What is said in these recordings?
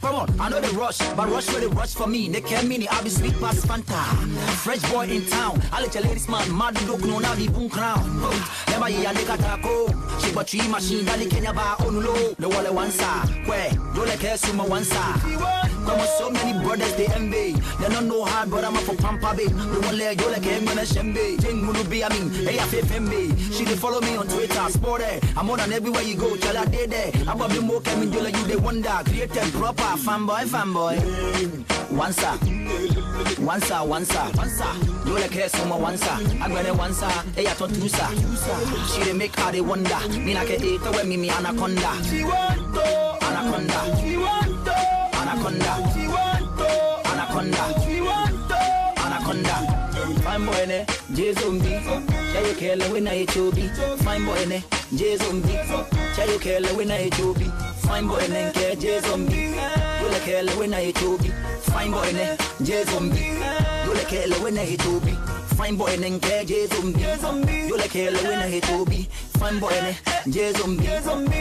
Come on, I know the rush, but rush for the rush for me. They can't mean it, I'll be sweet past Fanta. Fresh boy in town, I let your ladies man, mad look no now the boom crown. Never ya nigga taco, she but tree machine, Dali Kenya ba on low. The wall one side, where, don't like her sumo one side. Come on, so many brothers they envy. They don't know hard, but I'm up for Pampa Bay. The one leg, you like him when I shembe. Jing Munubi, I mean, hey, I FFMB. She they follow me on Twitter, sport it. I'm on everywhere you go, tell her they there. I'm about to more coming, you like you they wonder. Created proper, fanboy. Once-a. You like her sumo once-a. I'm gonna once-a, hey, I thought two-sa. She they make her they wonder. Me like a eater when me anaconda. She want to. Anaconda. She want to. Anaconda. She want to. Anaconda. She want to. Anaconda. Fine boy ne, J zombie. Tell you kill when I chobi. Fine boy ne, J zombie. Tell you kill when I chobi. Fine boy ne, J zombie. You like kill when I chobi. Fine boy ne, J zombie. You like kill when I chobi. Fine boy ne, J zombie. You like kill when I chobi. Fine boy ne, J zombie.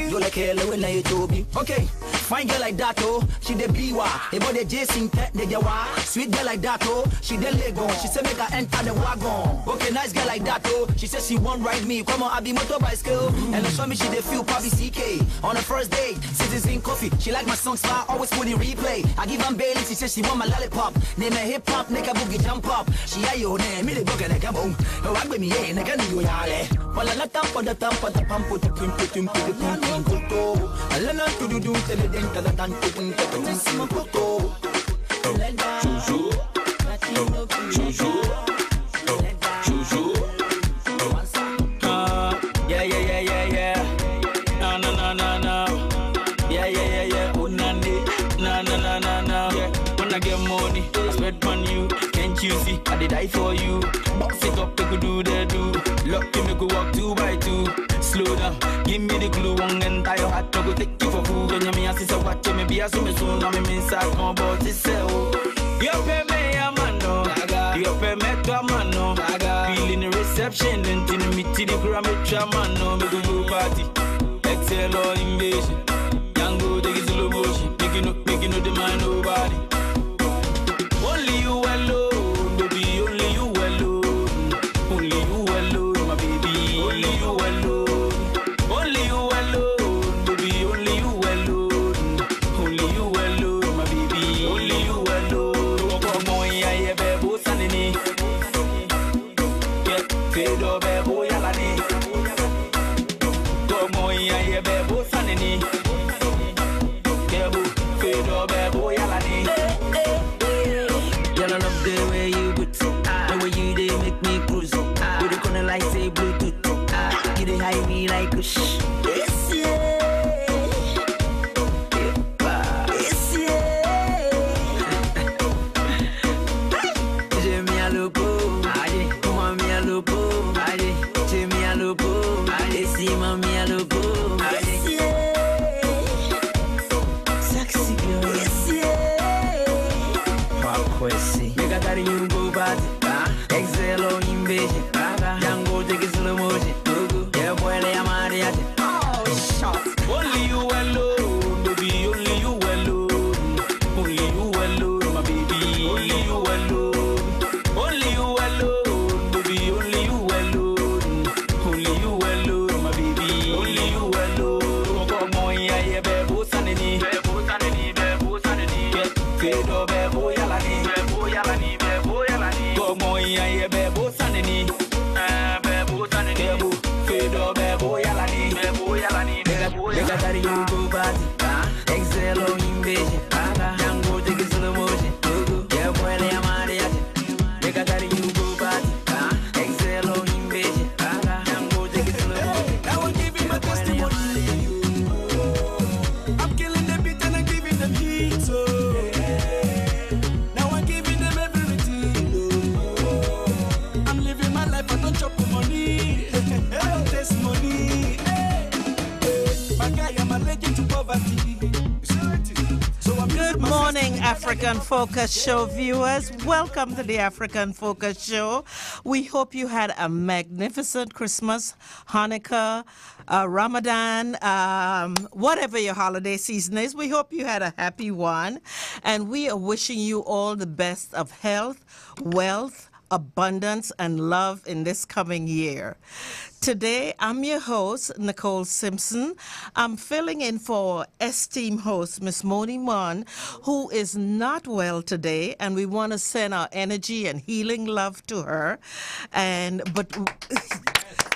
You like kill when I chobi. Okay. Fine girl like that, oh, she the biwa. About the Jason pet the jawa. Sweet girl like that, oh, she the Lego. She say make her enter the wagon. Okay, nice girl like that, oh, she says she won't ride me. Come on, I be motor bicycle. And they show me she the feel Papi CK. On the first date, citizen coffee. She like my songs, so I always put in replay. I give her Bailey, she says she want my lollipop. Name a hip hop, nigga boogie jump up. She a yo name, me the book and a boom. No, I with me, yeah, nigga, you yale. Well, I let them for the thump, the pump, put the pimp, the pimp, the pimp, the pimp. I let her to do, tell it. Dentro da tanto punto bellissimo tutto. Juju, Juju, Juju. Yeah. No. Yeah. Oh, na. Yeah. When I get money, I spend on you. Can't you see? I did die for you. Box it up, you could do the do. Lock you, make you walk 2 by 2. Slow down, give me the glue, one and tie your hat, no go take you for food. And you me as a watch, me be as soon as soon. I'm inside, no about this cell. You pay me a man, no. You pay me to a man, no. Feeling the reception, and till me to the gram, man, no. Me go party, excel or invasion. Young go, take it slow motion. Making no demand nobody. Only you alone, baby, only you alone. Only you alone, my baby, only you alone. Only you alone, baby, only you alone. Only you alone, my baby, only you alone. Come on, yeah, bebo sanini. Yeah, fedo bebo yalani. Come on, yeah, bebo sanini. Fedo bebo yalani. Girl, I love the way you put the way you they make me cruise. You the corner like say Bluetooth. You they hide me like a shh. Yes, yeah. Yes, yeah. J'aime bien le beau. Comment bien le beau. J'aime bien le beau. Et si ma bien le beau. Yes, yeah. Sexy girl. Yes, yeah. Make a carry you go bad. Excel or invasion. Django take it slow motion. Yeah, boy, they are married. Oh, shot. Only you alone, baby. Only you alone. Only you alone, my baby. Only you alone. Only you alone, baby. Only you alone. Only you alone, my baby. Only you alone. Come on, yeah, bebo sanini. Bebo sanini. Fedo bebo yalani. Bebo yalani. Come on, yeah, bebo sanini. Bebo sanini. Fedo bebo yalani. Make a carry you go party. Excel or invasion. Django take it slow motion. Yeah, boy, they are married. Make a carry you go party. Excel or invasion. Django take it slow motion. I will give him a testimony. I'm killing the beat and I'm giving them heat. So now I'm giving them everything. I'm living my life, I don't chop money. I don't taste money. My guy, I'm a legend to African Focus Show viewers, welcome to the African Focus Show. We hope you had a magnificent Christmas, Hanukkah, Ramadan, whatever your holiday season is. We hope you had a happy one, and we are wishing you all the best of health, wealth, abundance, and love in this coming year. Today, I'm your host, Nicole Simpson. I'm filling in for esteemed host, Miss Moni Mon, who is not well today, and we want to send our energy and healing love to her.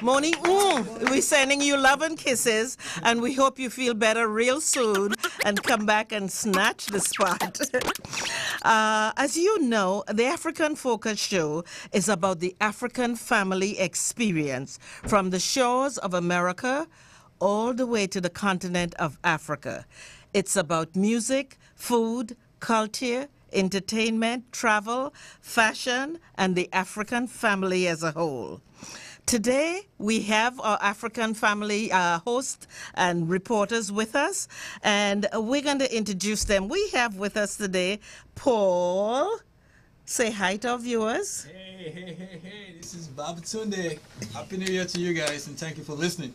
Moni, we're sending you love and kisses, and we hope you feel better real soon and come back and snatch the spot. As you know, the African Focus Show is about the African family experience from the shores of America all the way to the continent of Africa. It's about music, food, culture, entertainment, travel, fashion, and the African family as a whole. Today, we have our African family hosts and reporters with us, and we're going to introduce them. We have with us today Paul. Say hi to our viewers. Hey, this is Babatunde. Happy New Year to you guys, and thank you for listening.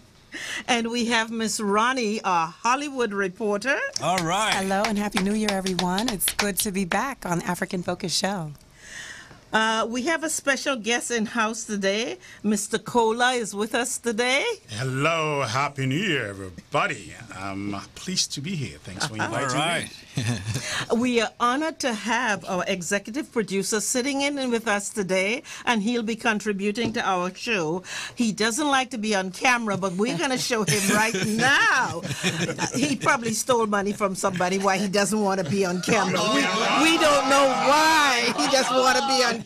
And we have Miss Ronnie, our Hollywood reporter. All right. Hello, and Happy New Year, everyone. It's good to be back on African Focus Show. We have a special guest in house today. Mr. Cola is with us today. Hello, Happy New Year, everybody. I'm pleased to be here. Thanks for inviting me. We are honored to have our executive producer sitting in with us today, and he'll be contributing to our show. He doesn't like to be on camera, but we're going to show him right now. He probably stole money from somebody why he doesn't want to be on camera. We don't know why he just want to be on camera.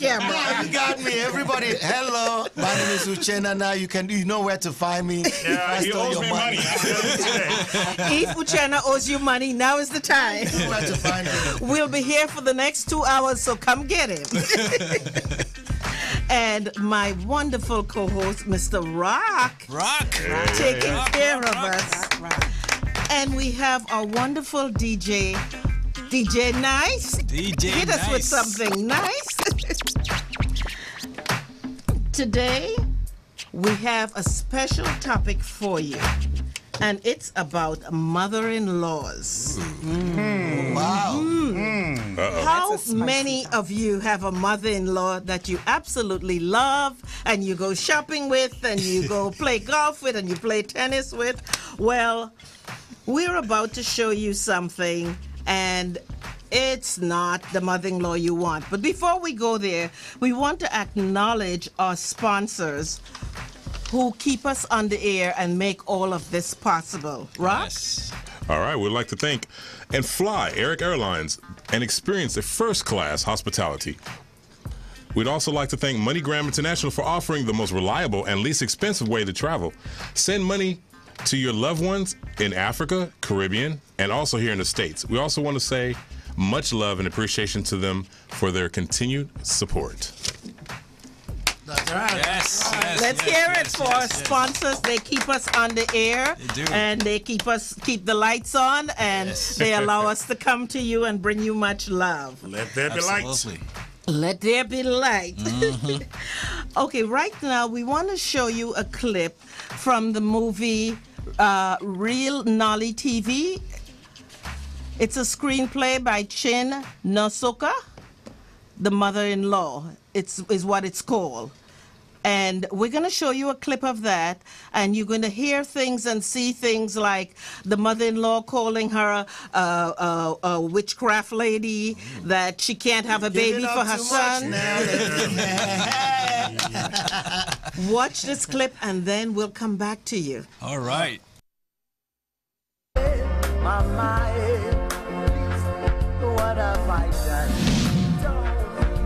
You got me, everybody. Hello, my name is Uchenna. Now you know where to find me. Yeah, he owes me money. If Uchenna owes you money, now is the time. Where to find me. We'll be here for the next 2 hours, so come get him. And my wonderful co-host, Mr. Rock, taking care of us. And we have our wonderful DJ Nice. Hit us with something nice. Today, we have a special topic for you, and it's about mother-in-laws. Wow. How many of you have a mother-in-law that you absolutely love and you go shopping with and you go play golf with and you play tennis with? Well, we're about to show you something, and it's not the mother-in-law you want. But before we go there, we want to acknowledge our sponsors who keep us on the air and make all of this possible. Rock? Yes. All right, we'd like to thank and fly Eric Airlines and experience a first-class hospitality. We'd also like to thank MoneyGram International for offering the most reliable and least expensive way to travel. Send money to your loved ones in Africa, Caribbean, and also here in the States. We also want to say much love and appreciation to them for their continued support. That's right. Yes. Let's hear it for our sponsors. They keep us on the air, They do. and they keep the lights on, and they allow us to come to you and bring you much love. Let there be light. Let there be light. Okay, right now we want to show you a clip from the movie Real Nolly TV. It's a screenplay by Chin Nosoka, The Mother-in-Law. Is what it's called. And we're going to show you a clip of that, and you're going to hear things and see things like the mother-in-law calling her a witchcraft lady, that she can't have a baby for her son. Watch this clip, and then we'll come back to you. All right. Mama, what have I done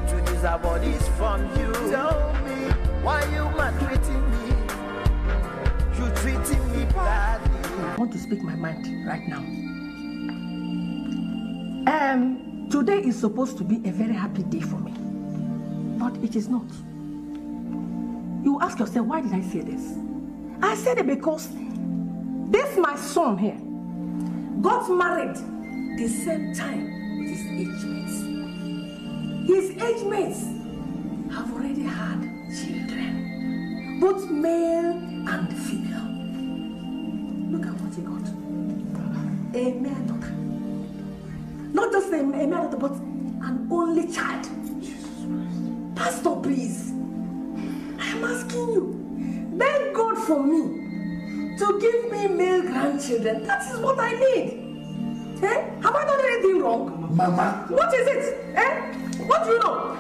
to deserve all this from you? Tell me why you maltreating me? You treating me badly. I want to speak my mind right now. Today is supposed to be a very happy day for me, but it is not. You ask yourself, why did I say this? I said it because this my son here got married the same time with his age mates. his age mates have already had children, both male and female. Look at what he got. A male daughter. Not just a male daughter, but an only child. Pastor, please. I am asking you. Thank God for me to give me male grandchildren. That is what I need. Eh? Have I done anything wrong? Mama. What is it? Eh? What do you know?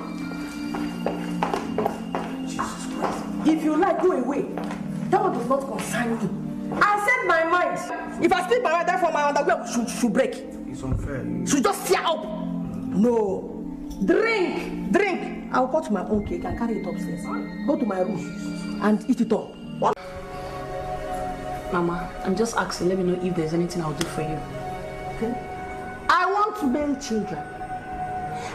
Jesus Christ. If you like, go away. That one does not concern me. I said my mind. If I speak my mind, therefore my underwear should break. It's unfair. Should just tear up. No. Drink. I'll go to my own cake and carry it upstairs. Go to my room and eat it all. What? Mama, I'm just asking, let me know if there's anything I'll do for you. Okay? I want male children.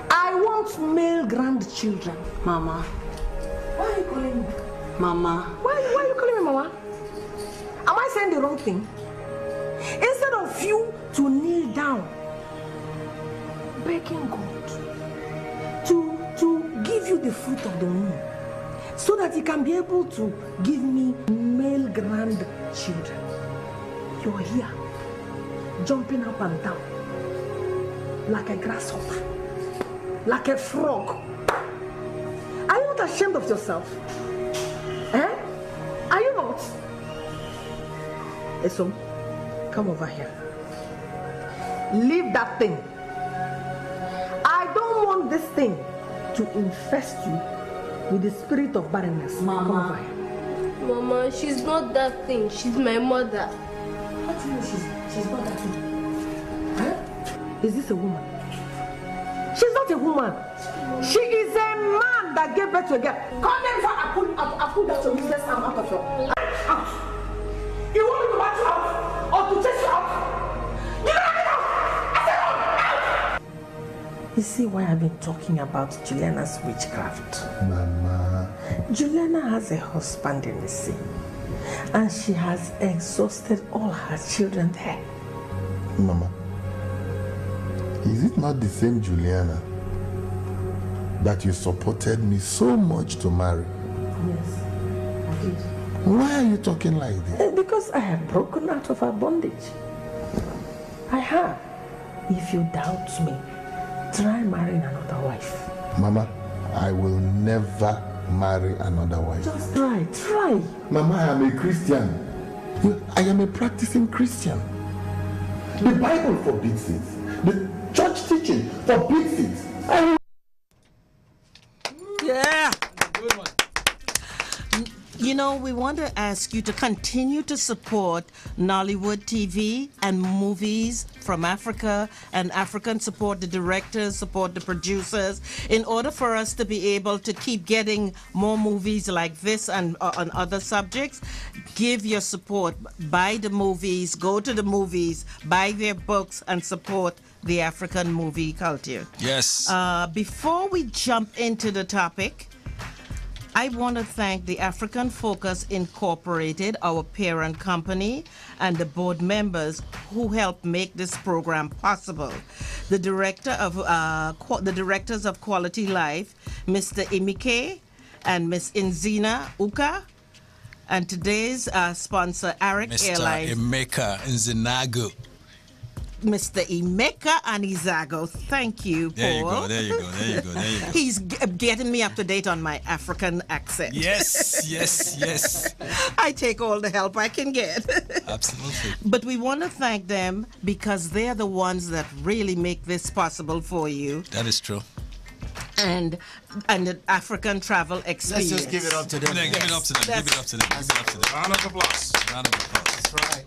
I want male grandchildren. Mama. Why are you calling me? Mama. Why are you calling me Mama? Am I saying the wrong thing? Instead of you to kneel down, begging God to give you the fruit of the womb, so that he can be able to give me male grandchildren. You're here, jumping up and down, like a grasshopper, like a frog. Are you not ashamed of yourself? Eh? Are you not? Esom, come over here. Leave that thing. I don't want this thing to infest you with the spirit of barrenness. Mama. Come over here. Mama, she's not that thing. She's my mother. What do you mean she's not that thing? Huh? Is this a woman? She's not a woman. She is a man that gave birth to a girl. Come in for I put that useless arm out of your out. You want me to match you out or to chase you out? You don't have it out! I said out! You see why I've been talking about Juliana's witchcraft? Mama. Juliana has a husband in the sea, and she has exhausted all her children there. Mama, is it not the same Juliana that you supported me so much to marry? Yes, I did. Why are you talking like this? Because I have broken out of her bondage. I have. If you doubt me, try marrying another wife. Mama, I will never marry another wife. Just try. Mama, I am a Christian. I am a practicing Christian. The Bible forbids it. The church teaching forbids it. Yeah. Good one. You know, we want to ask you to continue to support Nollywood TV and movies from Africa, and African support the directors, support the producers, in order for us to be able to keep getting more movies like this and on other subjects. Give your support. Buy the movies, go to the movies, buy their books, and support the African movie culture. Yes. Before we jump into the topic, I want to thank the African Focus Incorporated, our parent company, and the board members who helped make this program possible. The directors of Quality Life, Mr. Imike and Miss Inzina Uka, and today's sponsor, Eric Airlines. Mr. Emeka Nzinago. Mr. Emeka Anizago. Thank you, Paul. There you go. He's getting me up to date on my African accent. Yes. I take all the help I can get. Absolutely. But we want to thank them because they're the ones that really make this possible for you. That is true. And the African travel experience. Let's just give it up to them. Give it up to them. Round of applause. That's right.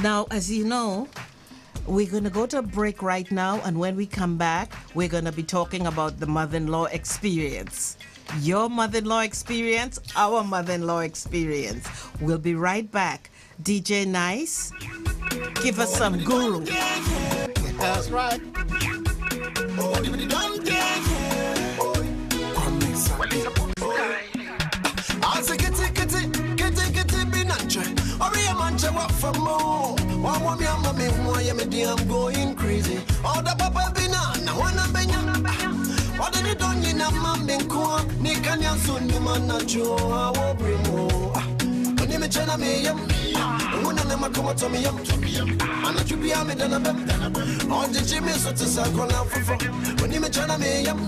Now, as you know, we're going to go to a break right now, and when we come back, we're going to be talking about the mother-in-law experience. Your mother-in-law experience, our mother-in-law experience. We'll be right back. DJ Nice, give us some guru. That's right. I'm going crazy. All the papa bina, now one Kanya soon the man na jo I will bring more. When you me chana me yam, when I never come to me yam, and I should be a me dana bem. All the Jimmy so to circle out for. When you me chana me yam,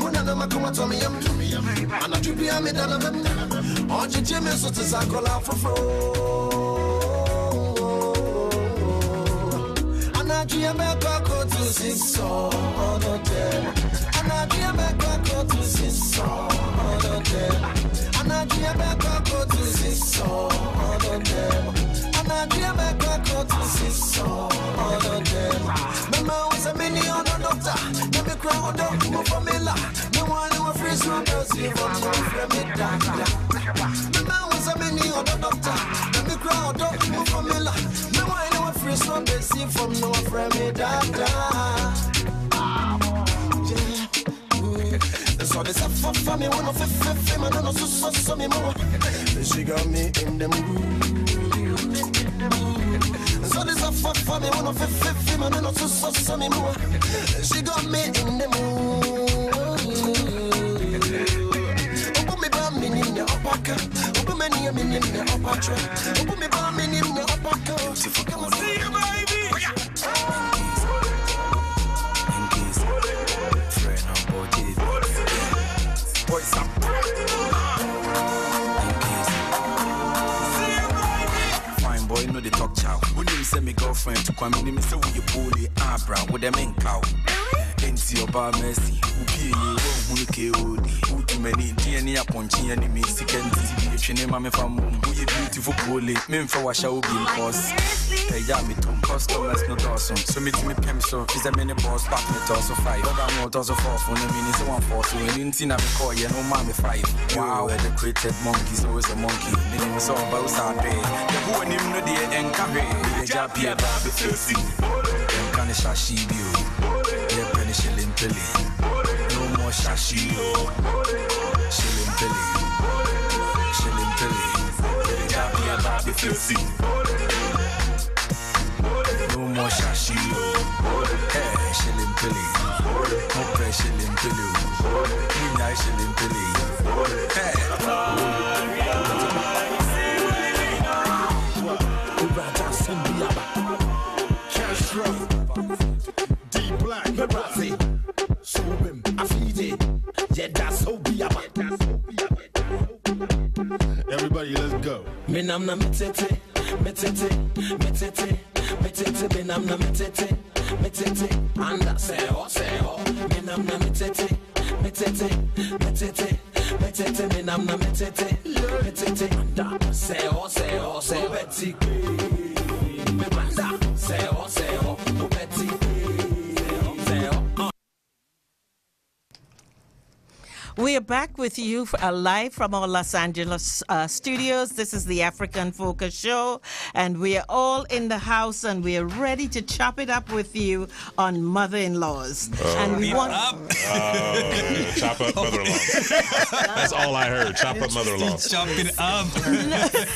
when I never come to me yam, and I should be a me dana bem. All the Jimmy so to circle out for. And I dream back to see so all the day. And I dream back to see so all the day. And I dream back to see so all the day. And I dream back to see so all the day. Mama was a mini on the doctor. Let me cry on the formula. No one who freeze from the sea from me doctor. Mama was a mini on the doctor. Let me cry on the formula. No one who freeze from the sea from no me doctor. So this a fuck for me, one of the fifth, man, no so me more. She got me in the mood. So this a fuck for me, one of the fifth, man, no so me more. She got me in the mood. Open me bam in the upper cut. Open me in the upper track. Open me bam in the upper cut. See you, baby. Fine boy, no they talk chow. When you say me girlfriend to come in, me say we you bully Abra with them in cow. Ain't your bar mercy. Who pay you? Who KOD? Who too many DNA upon Chiani me sick and TV. You name me from who you beautiful bully. Me for wash out be cause. Hey, yeah, me too. Customers not awesome. So me to me pem so. Is a many boss back me also 5. Other more also 4 for no meaning so 1 4. So when you see na me call you no man me 5. Wow, the created monkeys always a monkey. Me name is all about Saturday. The who and him no dey encourage. The job here be filthy. Them can shashi bio. Yeah, penny shilling pilly. No more shashi. Shilling pilly. Shilling pilly. The job here be filthy. No more shashi. Hey, shilling pilly. No press shilling pilly. Nice shilling pilly. Hey. D-Black, Merazi, Subim, Afidi, Everybody, let's go. Minamna metete, metete, metete, metete, minamna metete, metete, anda seo, seo. Minamna metete, metete, metete, metete, minamna metete, metete, anda seo, seo, seo. Betty, me banda seo, seo, Betty, seo. We are back with you live from our Los Angeles studios. This is the African Focus Show, and we are all in the house, and we are ready to chop it up with you on mother-in-laws. And we want chop up mother-in-laws. That's all I heard. Chop up mother-in-laws. Chop it up.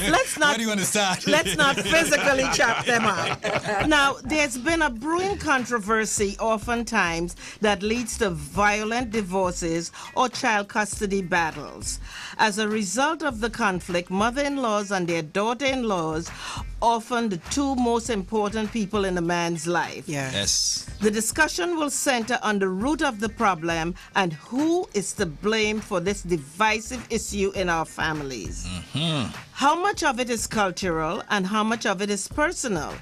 Let's not. Where do you want to start? Let's not physically chop them up. Now, there's been a brewing controversy, oftentimes, that leads to violent divorces or child custody battles. As a result of the conflict, mother-in-laws and their daughter-in-laws often the two most important people in a man's life. Yes. The discussion will center on the root of the problem and who is to blame for this divisive issue in our families. How much of it is cultural and how much of it is personal?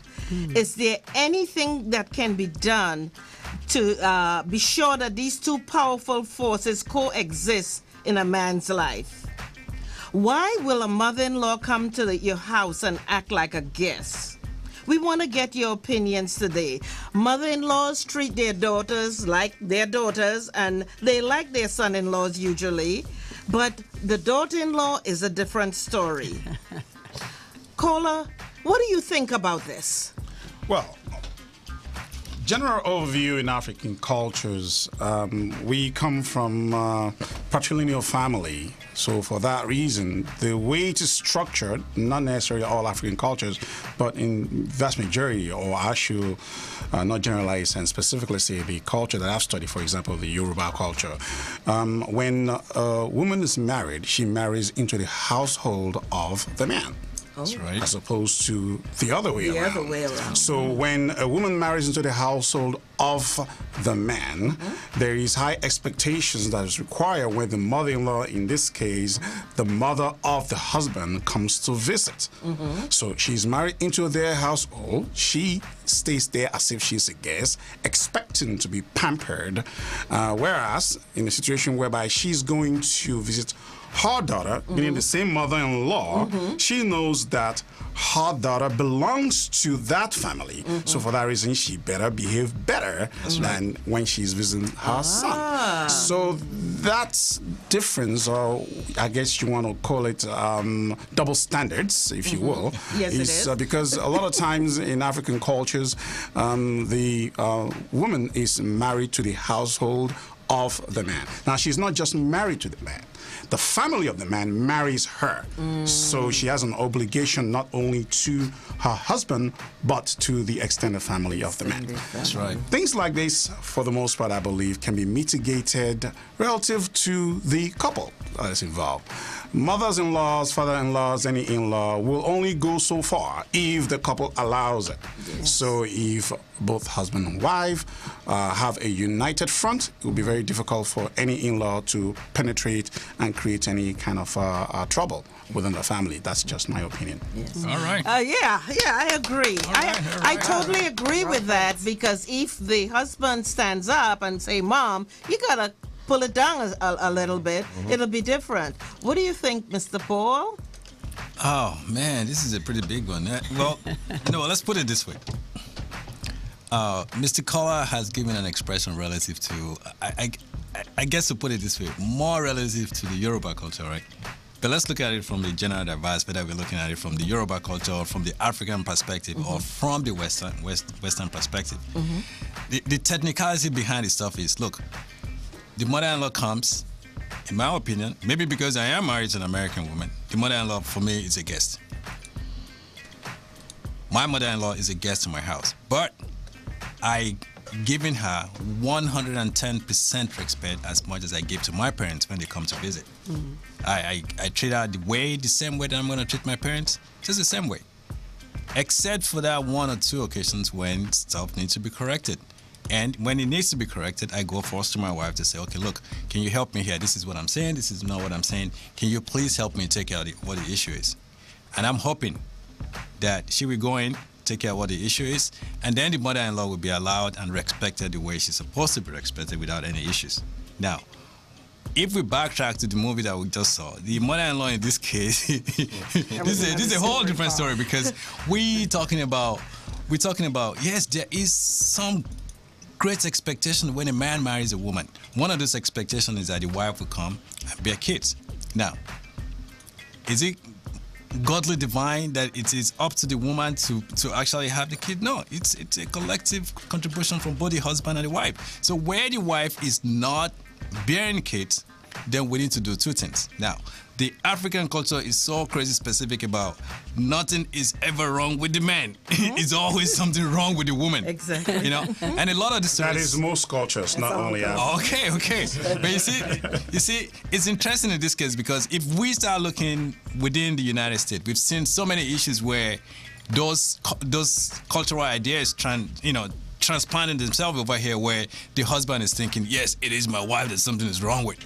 Is there anything that can be done to be sure that these two powerful forces coexist in a man's life? Why will a mother-in-law come to your house and act like a guest? We want to get your opinions today. Mother-in-laws treat their daughters like their daughters, and they like their son-in-laws usually, but the daughter-in-law is a different story. Caller, what do you think about this? Well, general overview in African cultures, we come from patrilineal family. So for that reason, the way it is structured, not necessarily all African cultures, but in vast majority, or I should not generalize and specifically say the culture that I've studied, for example, the Yoruba culture. When a woman is married, she marries into the household of the man. That's right. As opposed to the other way around. The other way around. So when a woman marries into the household of the man, there is high expectations that is required when the mother-in-law, in this case, the mother of the husband, comes to visit. So she's married into their household. She stays there as if she's a guest, expecting to be pampered. Whereas in a situation whereby she's going to visit her daughter, meaning the same mother-in-law, she knows that her daughter belongs to that family. So for that reason, she better behave better than when she's visiting her son. So that difference, or I guess you want to call it double standards, if you will, is because a lot of times in African cultures, the woman is married to the household of the man. Now, she's not just married to the man. The family of the man marries her. So she has an obligation not only to her husband, but to the extended family of the man. That's right. Things like this, for the most part, I believe, can be mitigated relative to the couple that is involved. Mothers-in-laws, father-in-laws, any in-law will only go so far if the couple allows it. So if both husband and wife have a united front, it will be very difficult for any in-law to penetrate and create any kind of trouble within the family. That's just my opinion. All right. Yeah, I agree. I totally agree with that, because if the husband stands up and say, Mom, you got to pull it down a little bit, it'll be different. What do you think, Mr. Paul? Oh, man, this is a pretty big one. Well, let's put it this way. Mr. Kola has given an expression relative to, I guess to put it this way, more relative to the Yoruba culture, right? But let's look at it from the general advice, whether we're looking at it from the Yoruba culture or from the African perspective or from the Western perspective. The technicality behind the stuff is, look, the mother-in-law comes, in my opinion, maybe because I am married to an American woman, the mother-in-law for me is a guest. My mother-in-law is a guest in my house, but I given her 110% respect as much as I give to my parents when they come to visit. I treat her the same way that I'm going to treat my parents, just the same way. Except for that one or two occasions when stuff needs to be corrected. And when it needs to be corrected, I go first to my wife to say, okay, look, can you help me here? This is what I'm saying. This is not what I'm saying. Can you please help me take out what the issue is? And I'm hoping that she will go in, take care of what the issue is, and then the mother-in-law will be allowed and respected the way she's supposed to be respected without any issues. Now, if we backtrack to the movie that we just saw, the mother-in-law in this case, this is a whole different story, because we're talking about, yes, there is some great expectation when a man marries a woman. One of those expectations is that the wife will come and bear kids. Now, is it godly divine that it is up to the woman to actually have the kid? No, it's a collective contribution from both the husband and the wife. So where the wife is not bearing kids, then we need to do two things. Now, the African culture is so crazy specific about nothing is ever wrong with the man. It's always something wrong with the woman. Exactly. You know, and a lot of the stories. That is most cultures, not only Africa. Okay. But you see, it's interesting in this case, because if we start looking within the United States, we've seen so many issues where those cultural ideas transplanting themselves over here, where the husband is thinking, yes, it is my wife that something is wrong with.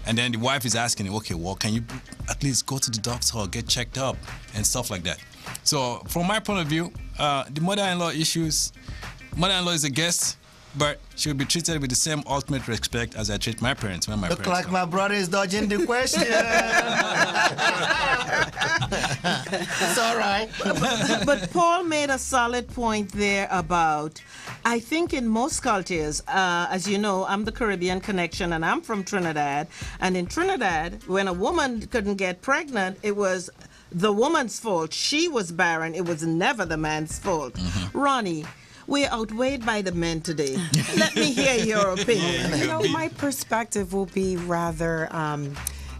And then the wife is asking him, okay, well, can you at least go to the doctor or get checked up and stuff like that. So from my point of view, the mother-in-law issues, mother-in-law is a guest, but she will be treated with the same ultimate respect as I treat my parents when my parents Look like come. my brother is dodging the question. It's all right. But Paul made a solid point there about, I think in most cultures, as you know, I'm the Caribbean connection and I'm from Trinidad. And in Trinidad, when a woman couldn't get pregnant, it was the woman's fault. She was barren. It was never the man's fault. Ronnie, we're outweighed by the men today. Let me hear your opinion. You know, my perspective will be rather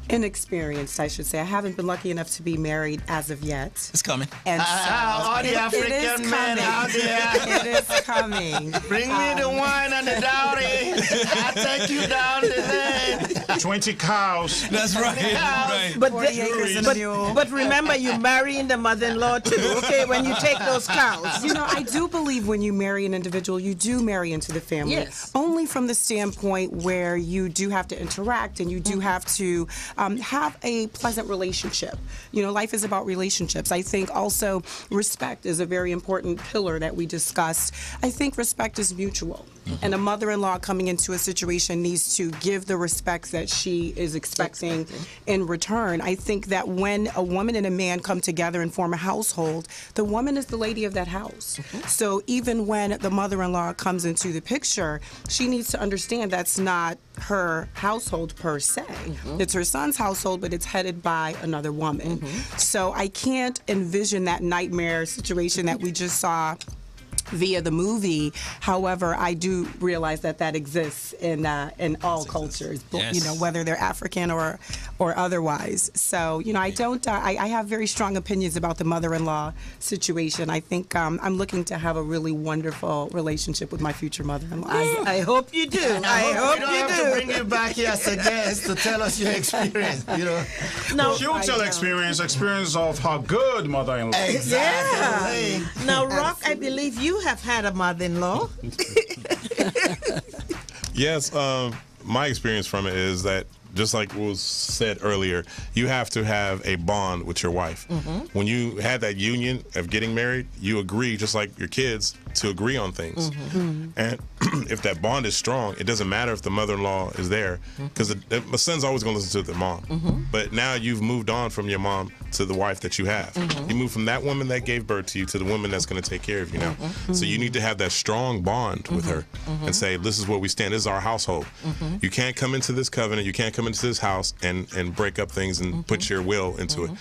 inexperienced, I should say. I haven't been lucky enough to be married as of yet. It's coming. And so all the African men out there. It is coming. Bring me the wine and the dowry. I'll take you down the lane. 20 cows. That's right. But, 40 acres and a mule. but remember, you're marrying the mother-in-law too, okay, when you take those cows. You know, I do believe when you marry an individual, you do marry into the family. Yes. Only from the standpoint where you do have to interact and you do have to have a pleasant relationship. You know, life is about relationships. I think also respect is a very important pillar that we discussed. I think respect is mutual. And a mother-in-law coming into a situation needs to give the respect that she is expecting in return. I think that when a woman and a man come together and form a household, the woman is the lady of that house. So even when the mother-in-law comes into the picture, she needs to understand that's not her household per se. It's her son's household, but it's headed by another woman. So I can't envision that nightmare situation that we just saw via the movie. However, I do realize that that exists in all cultures, you know, whether they're African or otherwise. So, you know, I have very strong opinions about the mother-in-law situation. I think I'm looking to have a really wonderful relationship with my future mother-in-law. I hope you do. I hope you have do. to bring you back here as a guest to tell us your experience, you know. No, She'll tell experience of her good mother-in-law. Exactly. Yeah. Now, Rock, I believe you have had a mother-in-law. Yes, my experience from it is that, just like was said earlier, you have to have a bond with your wife. When you had that union of getting married, you agree, just like your kids, to agree on things. And if that bond is strong, it doesn't matter if the mother-in-law is there, because my son's always going to listen to the mom. But now you've moved on from your mom to the wife that you have. You move from that woman that gave birth to you to the woman that's going to take care of you now. So you need to have that strong bond with her and say, this is where we stand. This is our household. You can't come into this covenant. You can't come into this house and break up things and put your will into it.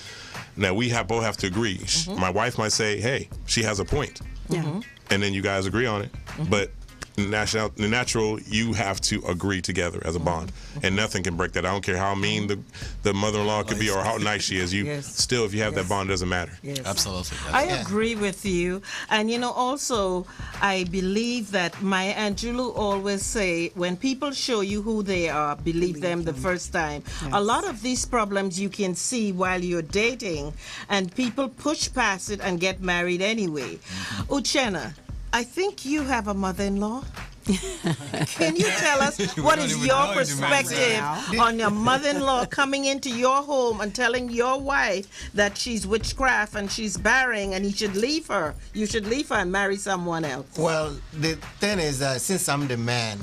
Now, we both have to agree. My wife might say, hey, she has a point. And then you guys agree on it. But natural, you have to agree together as a bond, and nothing can break that. I don't care how mean the mother-in-law could be or how nice she is. You still, if you have that bond, it doesn't matter. Absolutely. I agree with you. And, you know, also, I believe that Maya Angelou always say, when people show you who they are, believe them the first time. A lot of these problems you can see while you're dating, and people push past it and get married anyway. Uchenna, I think you have a mother-in-law. Can you tell us what is your perspective on your mother-in-law coming into your home and telling your wife that she's witchcraft and she's barren and you should leave her and marry someone else? Well, the thing is that since I'm the man,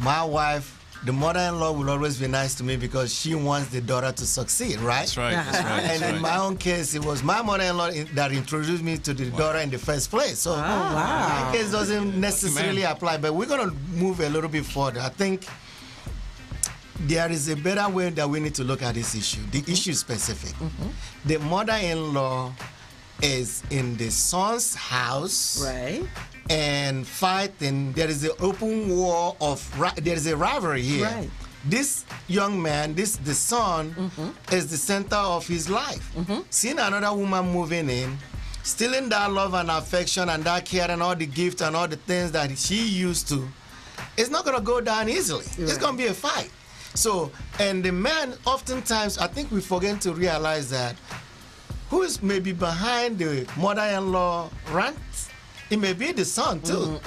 my wife, the mother-in-law will always be nice to me because she wants the daughter to succeed, right? That's right. That's right. And in my own case, it was my mother-in-law that introduced me to the daughter in the first place. So my case doesn't necessarily apply, but we're going to move a little bit further. I think there is a better way that we need to look at this issue. The issue is specific. The mother-in-law is in the son's house. Right. And fighting, there is an open war of, there is a rivalry here. Right. This young man, the son, is the center of his life. Seeing another woman moving in, stealing that love and affection and that care and all the gifts and all the things that she used to, it's not going to go down easily. Right. It's going to be a fight. So, and the man, oftentimes, I think we forget to realize that who is maybe behind the mother-in-law rant? It may be the son too,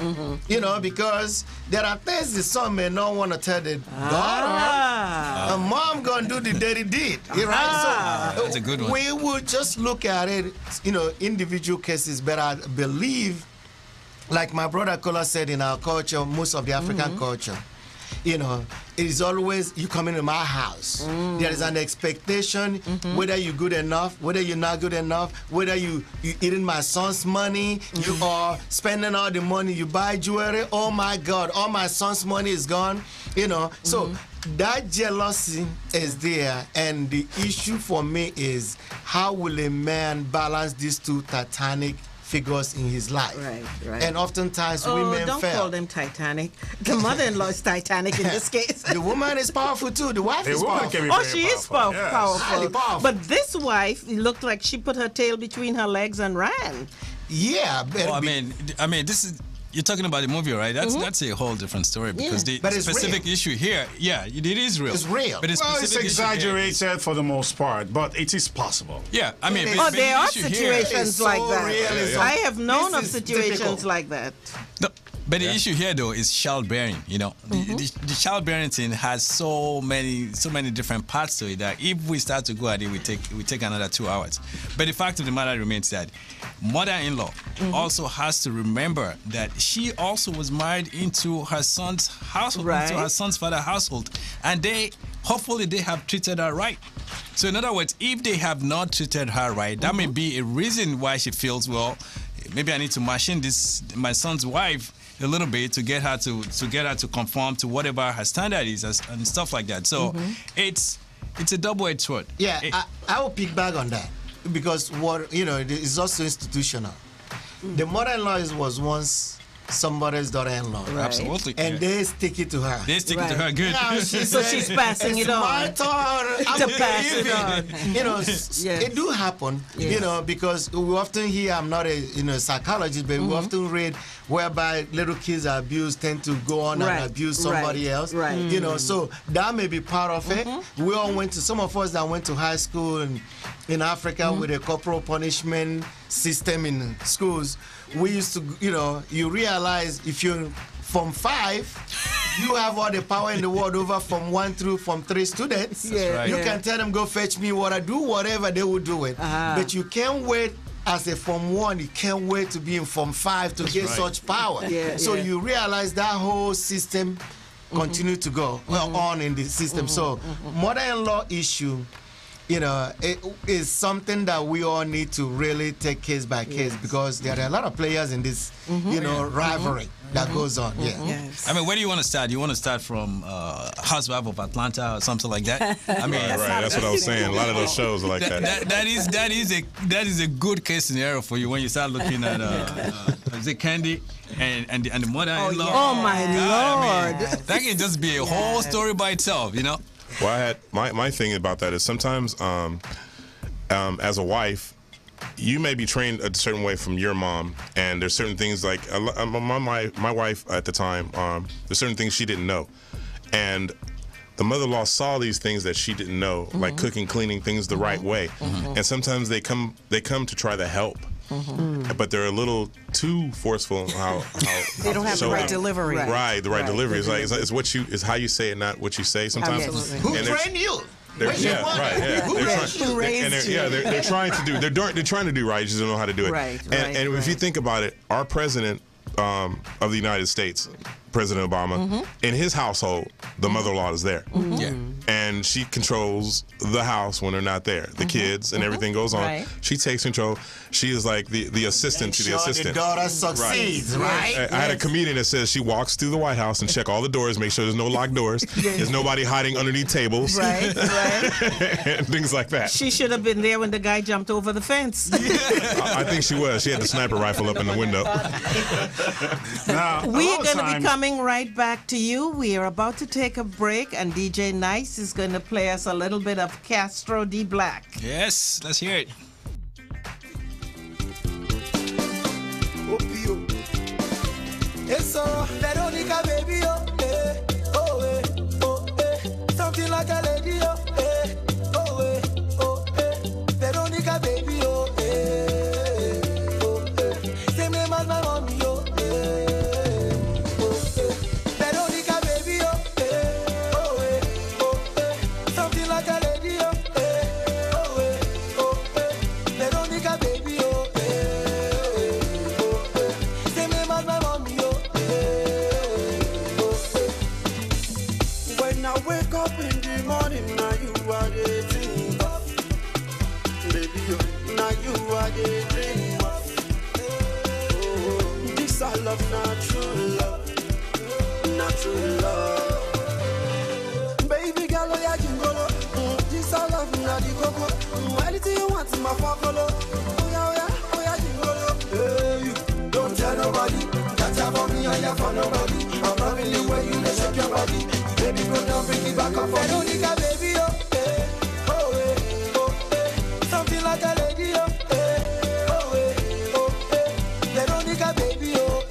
you know, because there are things the son may not want to tell the daughter. A mom gonna do the dirty deed, right? So that's a good one. We would just look at it, you know, individual cases, but I believe, like my brother Kola said, in our culture, most of the African culture, you know, it is always, you come into my house. There is an expectation, whether you're good enough, whether you're not good enough, whether you eating my son's money, you are spending all the money, you buy jewelry, oh my God, all my son's money is gone, you know. So that jealousy is there, and the issue for me is, how will a man balance these two titanic figures in his life. Right. And oftentimes women don't fail. call them Titanic. The mother-in-law is Titanic in this case. The woman is powerful too. The wife is powerful. Oh, she is powerful. Highly powerful. But this wife looked like she put her tail between her legs and ran. Yeah, well, I mean, this is. You're talking about the movie, right? That's a whole different story because the specific issue here, it is real. It's real. But it's exaggerated for the most part, but it is possible. Yeah, I mean, there are situations like that. I have known of situations like that. No, but the issue here, though, is childbearing. You know, the childbearing thing has so many different parts to it that if we start to go at it, we take another 2 hours. But the fact of the matter remains that mother-in-law also has to remember that she also was married into her son's household, into her son's father's household, and hopefully they have treated her right. So in other words, if they have not treated her right, that may be a reason why she feels, well, maybe I need to machine my son's wife a little bit to get her to conform to whatever her standard is and stuff like that. So it's a double-edged sword. Yeah, I will pick back on that because it's also institutional. The mother-in-law was once somebody's daughter-in-law. Right. Absolutely. And they stick it to her. They stick it to her, good. Now she's passing it on. My turn. To pass it on. It do happen, because we often hear, I'm not a psychologist, but we often read whereby little kids are abused tend to go on and abuse somebody else. Right. So that may be part of it. We all some of us that went to high school in Africa with a corporal punishment system in schools, we used to, you realize if you're from 5, you have all the power in the world over from 1 through from 3 students. You can tell them, go fetch me water, do whatever, they will do it. But you can't wait as a Form 1, you can't wait to be in Form 5 to get such power. So you realize that whole system continue to go on in the system. So mother-in-law issue, it is something that we all need to really take case by case because there are a lot of players in this, rivalry that goes on. I mean, where do you want to start? You want to start from Housewife of Atlanta or something like that? I mean, right. That's what I was saying. A lot of those shows are like that. That is a good case scenario for you when you start looking at is it Candy and the mother-in-law. Oh my Lord! I mean, that can just be a whole story by itself, Well, I had my thing about that is sometimes as a wife, you may be trained a certain way from your mom, and there's certain things like my wife at the time, there's certain things she didn't know, and the mother-in-law saw these things that she didn't know, like cooking, cleaning things the right way, and sometimes they come to try to help. But they're a little too forceful in how they don't have the right delivery. Right, the right delivery. It's how you say it, not what you say sometimes. Who trained you? They're trying to do right, you just don't know how to do it. And if you think about it, our president of the United States, President Obama, in his household, the mother-in-law is there. And she controls the house when they're not there. The kids and everything goes on. She takes control. She is like the assistant to the assistant. The daughter succeeds, right? I had a comedian that says she walks through the White House and check all the doors, make sure there's no locked doors, there's nobody hiding underneath tables, and things like that. She should have been there when the guy jumped over the fence. I think she was. She had the sniper rifle up in the window. Now, we are going to be coming right back to you. We are about to take a break, and DJ Nice is going to play us a little bit of Castro D. Black. Yes, let's hear it. Eso, Veronica, baby, something like a lady, Veronica, baby, same name as my mommy, Veronica, baby, something like a lady, Veronica, baby, same name as my mommy, when I wake up in the morning, now you are the dream of, baby, now you are the dream of. Oh, this I love, not true love, not true love. Baby girl, oh yeah, jingolo, this I love, not the coco. Anything you want, my follow. Oh yeah, jingolo. you for nobody. I'm loving the way you shake your body. Baby, go down, bring it back up. Veronica, baby, oh, something like a lady, oh, Veronica, baby, oh,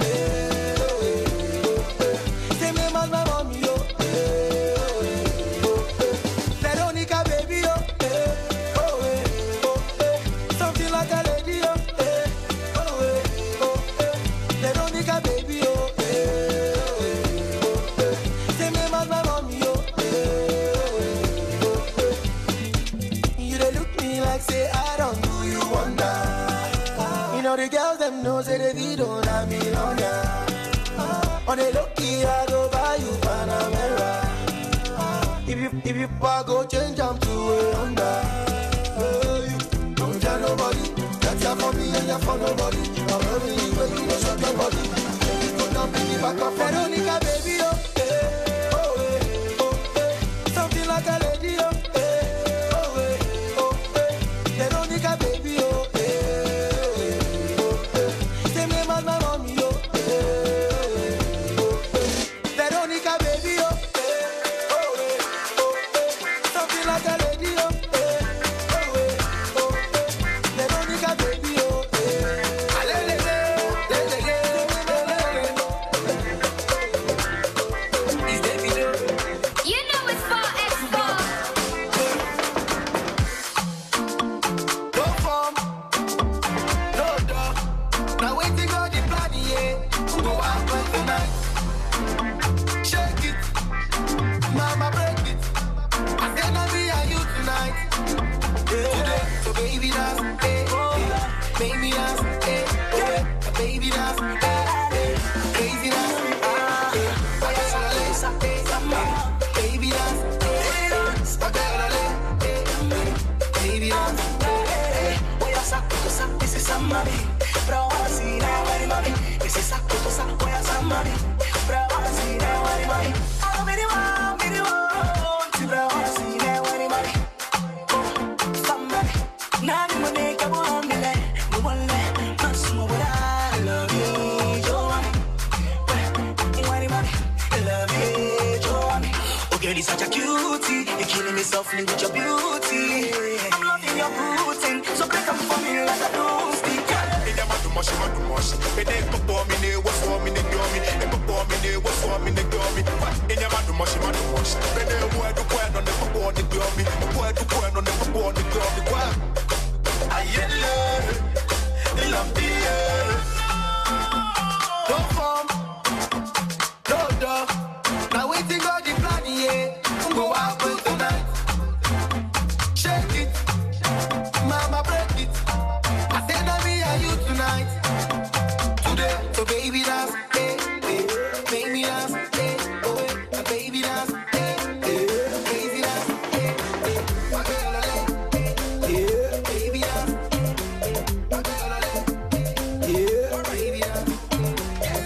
say me man, my mommy, oh, Veronica, baby, oh, something like a lady, oh, Veronica, baby, oh, say me man, my mommy, oh, you dey look me like say I don't do you wonder. You know the girls them know say they be don't have me on ya. On the lucky I go buy you Panamera. If you go change them to a Honda. Don't tell nobody that you're for me and you're for nobody. I'm loving you when you don't shut your body. Baby, go down, bring it back up. Veronica, baby, oh, something like a lady, oh, Veronica, baby, oh, say me man, my mommy, oh, Veronica, baby, oh, something like a lady, oh, Veronica, baby, oh, You know it's 4x4. no form, no dog. Now wait to go the plan, yeah. Go out with tonight. Shake it, mama break it. I said I'll be on you tonight. Today, so baby dance, baby dance, baby dance, crazy dance, baby dance, baby dance. Voy a sacar ese samari, Brasil, mami. Ese saco, voy a samari, Brasil, mami. I many one, to Brasil, mami. Somebody, nani money, come on, me let, no one let, not small, but I love you, Joanne. Mami, I love you, Joanne. Oh, girl, you're such a cutie, you're killing me softly with your beauty. I'm loving your routine, so break up for me like a blue stick. Much. But they perform in the what's for me, they do me. They perform in the what's for me, they do me. In your man, much. But they boy do point on the perform, they do me. The boy do point on the perform, they do me. I love the No form, no dog. Now wait to go the plan, yeah. Go out with tonight. Shake it, mama break it. I said I'll be on you tonight. Today, so baby dance, baby dance, baby dance, crazy dance, baby dance, baby dance.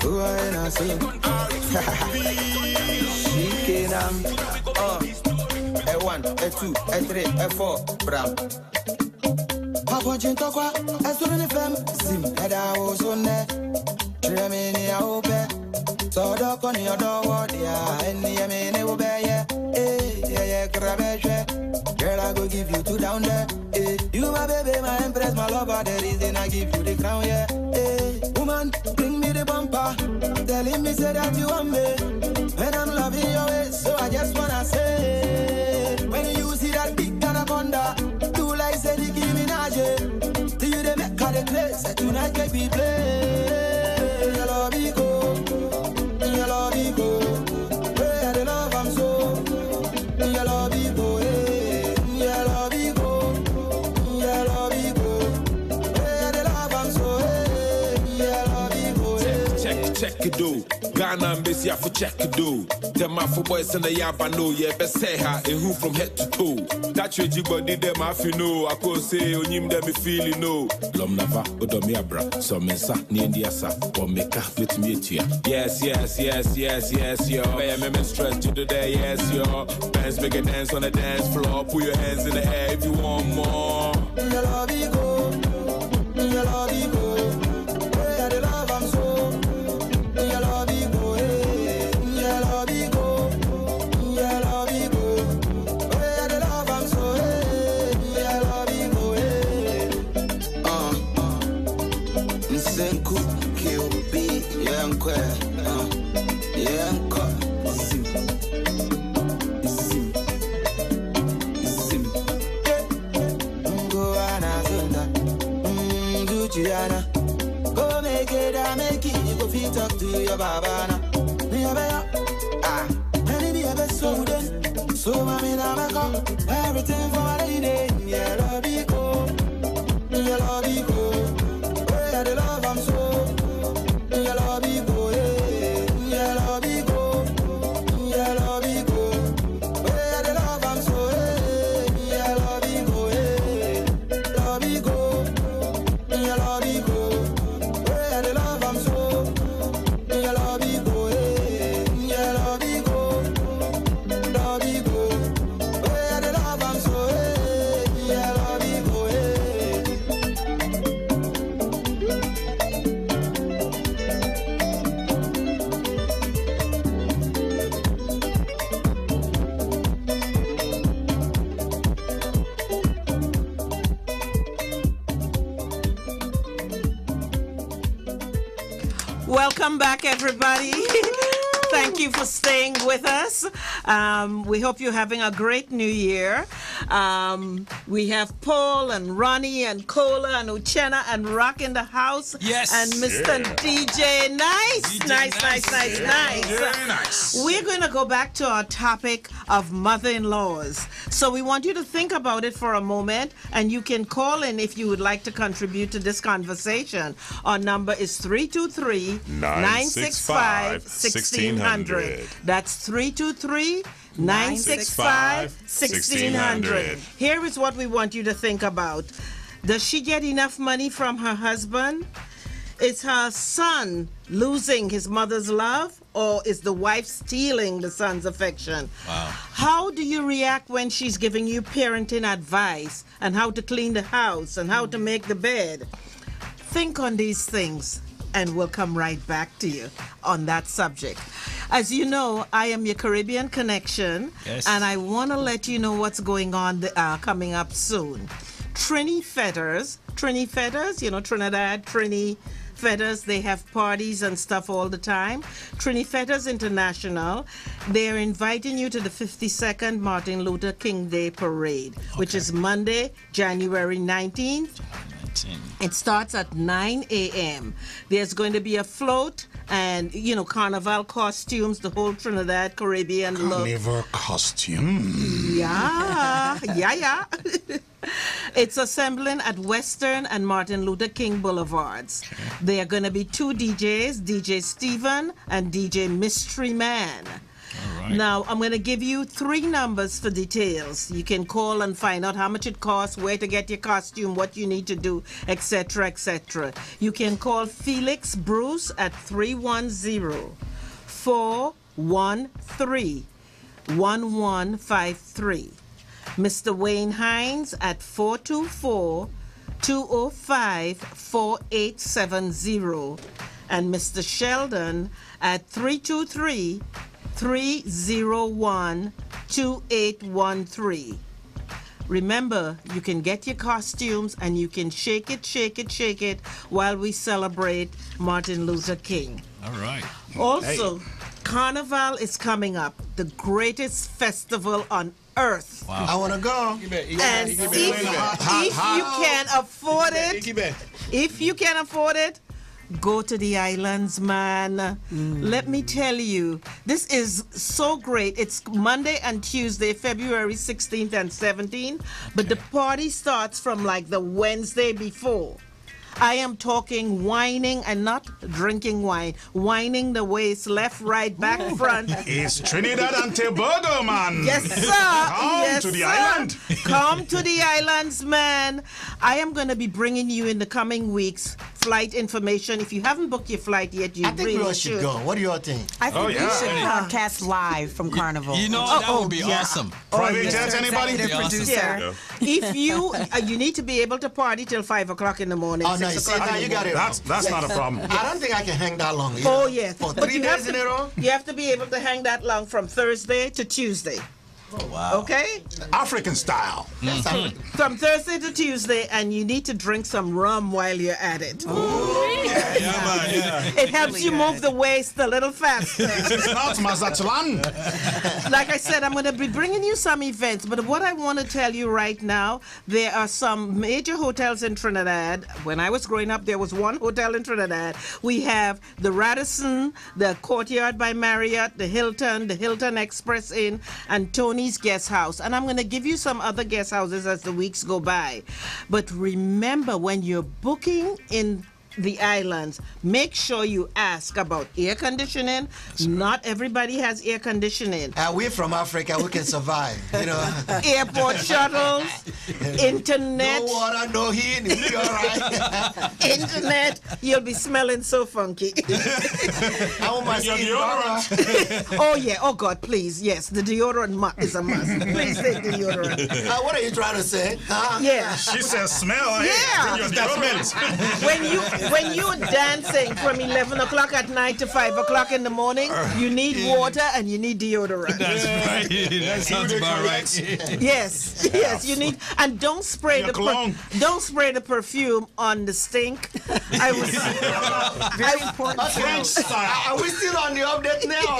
Who are you saying? She can A1, A2, A3, A4, Bram. Papa Jintokwa, Asun FM, Sim, Eda Osone, Tremini Aope, so dog on your door, yeah, and the Yamene Obey, yeah, Grabeche, girl, I go give you two down there, you my baby, my empress, my lover, the reason I give you the crown, yeah, woman, bring me the bumper, telling me say that you want me, when I'm loving your ways, so I just wanna say, when you see that big anaconda, do like say the give me till you they make all the place that tonight make me play. Your love me go, your love me go. Where the love I'm so, your love me go, your love me go, your love me go. Where the love I'm so, your love me go. Check it do, Ghana embassy for check it do. Tell my for boys and the yaba know, yeah, best say her and who from head to toe. That you body them if you know, I could say on him them feel you know. Lom Nava, Odomia bra, so mensa, Niendiasa, or make up with me to ya. Yes, yo. I'm stress to the day, yes, yo. Dance, make a dance on the dance floor. Put your hands in the air if you want more. Your love me go, your love me go. Where the love I'm so, your love me go. Senku, KOB, Yankwe, Yanko, Zim, Zim, Zim. Go Anazunda, Gucciana. Go make it, I make it. You go fit talk to your babana. Any be a best so then. So, mommy, now I come. Everything for my lady. Yeah, love you go. Yeah, love you go. Yeah, the love I'm so. Yeah, love you go. Yeah, love you go. Yeah, love you go. Yeah, the love I'm so. Yeah, love you go. Love you go. Yeah, love you go. Yeah, the love I'm so. Yeah, love you go. Yeah, love you go. Love you go. Yeah, the love I'm so. Yeah, love you go. Welcome back, everybody. Thank you for staying with us. We hope you're having a great new year. We have Paul and Ronnie and Cola and Uchenna and Rock in the house. Yes. And Mr. DJ Nice. Nice. We're going to go back to our topic of mother-in-laws. So we want you to think about it for a moment, and you can call in if you would like to contribute to this conversation. Our number is 323-965-1600. That's 323-965-1600. Here is what we want you to think about. Does she get enough money from her husband? Is her son losing his mother's love, or is the wife stealing the son's affection? Wow. How do you react when she's giving you parenting advice and how to clean the house and how to make the bed? Think on these things, and we'll come right back to you on that subject. As you know, I am your Caribbean connection, Yes. and I want to let you know what's going on coming up soon. Trini Feathers, you know, Trinidad, Trini Feathers, they have parties and stuff all the time. Trini Feathers International, they're inviting you to the 52nd Martin Luther King Day Parade, which is Monday, January 19th. It starts at 9 a.m. There's going to be a float and, you know, carnival costumes, the whole Trinidad Caribbean look. Carnival costume. Yeah. It's assembling at Western and Martin Luther King Boulevards. There are going to be two DJs, DJ Steven and DJ Mystery Man. Now, I'm going to give you 3 numbers for details. You can call and find out how much it costs, where to get your costume, what you need to do, etc., etc. You can call Felix Bruce at 310-413-1153. Mr. Wayne Hines at 424-205-4870. And Mr. Sheldon at 323-301-2813. Remember, you can get your costumes and you can shake it while we celebrate Martin Luther King. All right. Also, Carnival is coming up, the greatest festival on earth. Wow. I want to go. And if you can afford it, go to the islands, man. Let me tell you, this is so great. It's Monday and Tuesday, February 16th and 17th, but the party starts from like the Wednesday before. I am talking whining and not drinking wine. Whining the waist, left, right, back, front. It's Trinidad and Tobago, man. Yes, sir. Come to the island. Come to the islands, man. I am going to be bringing you in the coming weeks flight information. If you haven't booked your flight yet, you I think really we should go. What do you all think? I think we should broadcast live from Carnival. You know, that would be awesome. Private jet, anybody? Producer. If you need to be able to party till 5 o'clock in the morning. Oh, no, you see, now you got it. That's not a problem. I don't think I can hang that long. Oh, yes. For But 3 you days in a row? You have to be able to hang that long from Thursday to Tuesday. Wow. Okay? African style. From Thursday to Tuesday, and you need to drink some rum while you're at it. It helps you move the waist a little faster. It's not Mazatlan. Like I said, I'm going to be bringing you some events, but what I want to tell you right now, there are some major hotels in Trinidad. When I was growing up, there was one hotel in Trinidad. We have the Radisson, the Courtyard by Marriott, the Hilton Express Inn, and Tony's Guest House. And I'm going to give you some other guest houses as the weeks go by. But remember, when you're booking in the islands, make sure you ask about air conditioning. Not everybody has air conditioning. We're from Africa, we can survive, you know. Airport shuttles, internet. No water, no heat, you'll be all right. Internet, you'll be smelling so funky. Oh yeah, oh God, please, yes, the deodorant is a must. Please say deodorant. What are you trying to say? Yeah. She says smell. Yeah. When you're dancing from 11 o'clock at night to 5 o'clock in the morning, you need water and you need deodorant. That's right. That sounds about right. Yes, you need, and don't spray the perfume on the stink. Very important. French style. Are we still on the update now?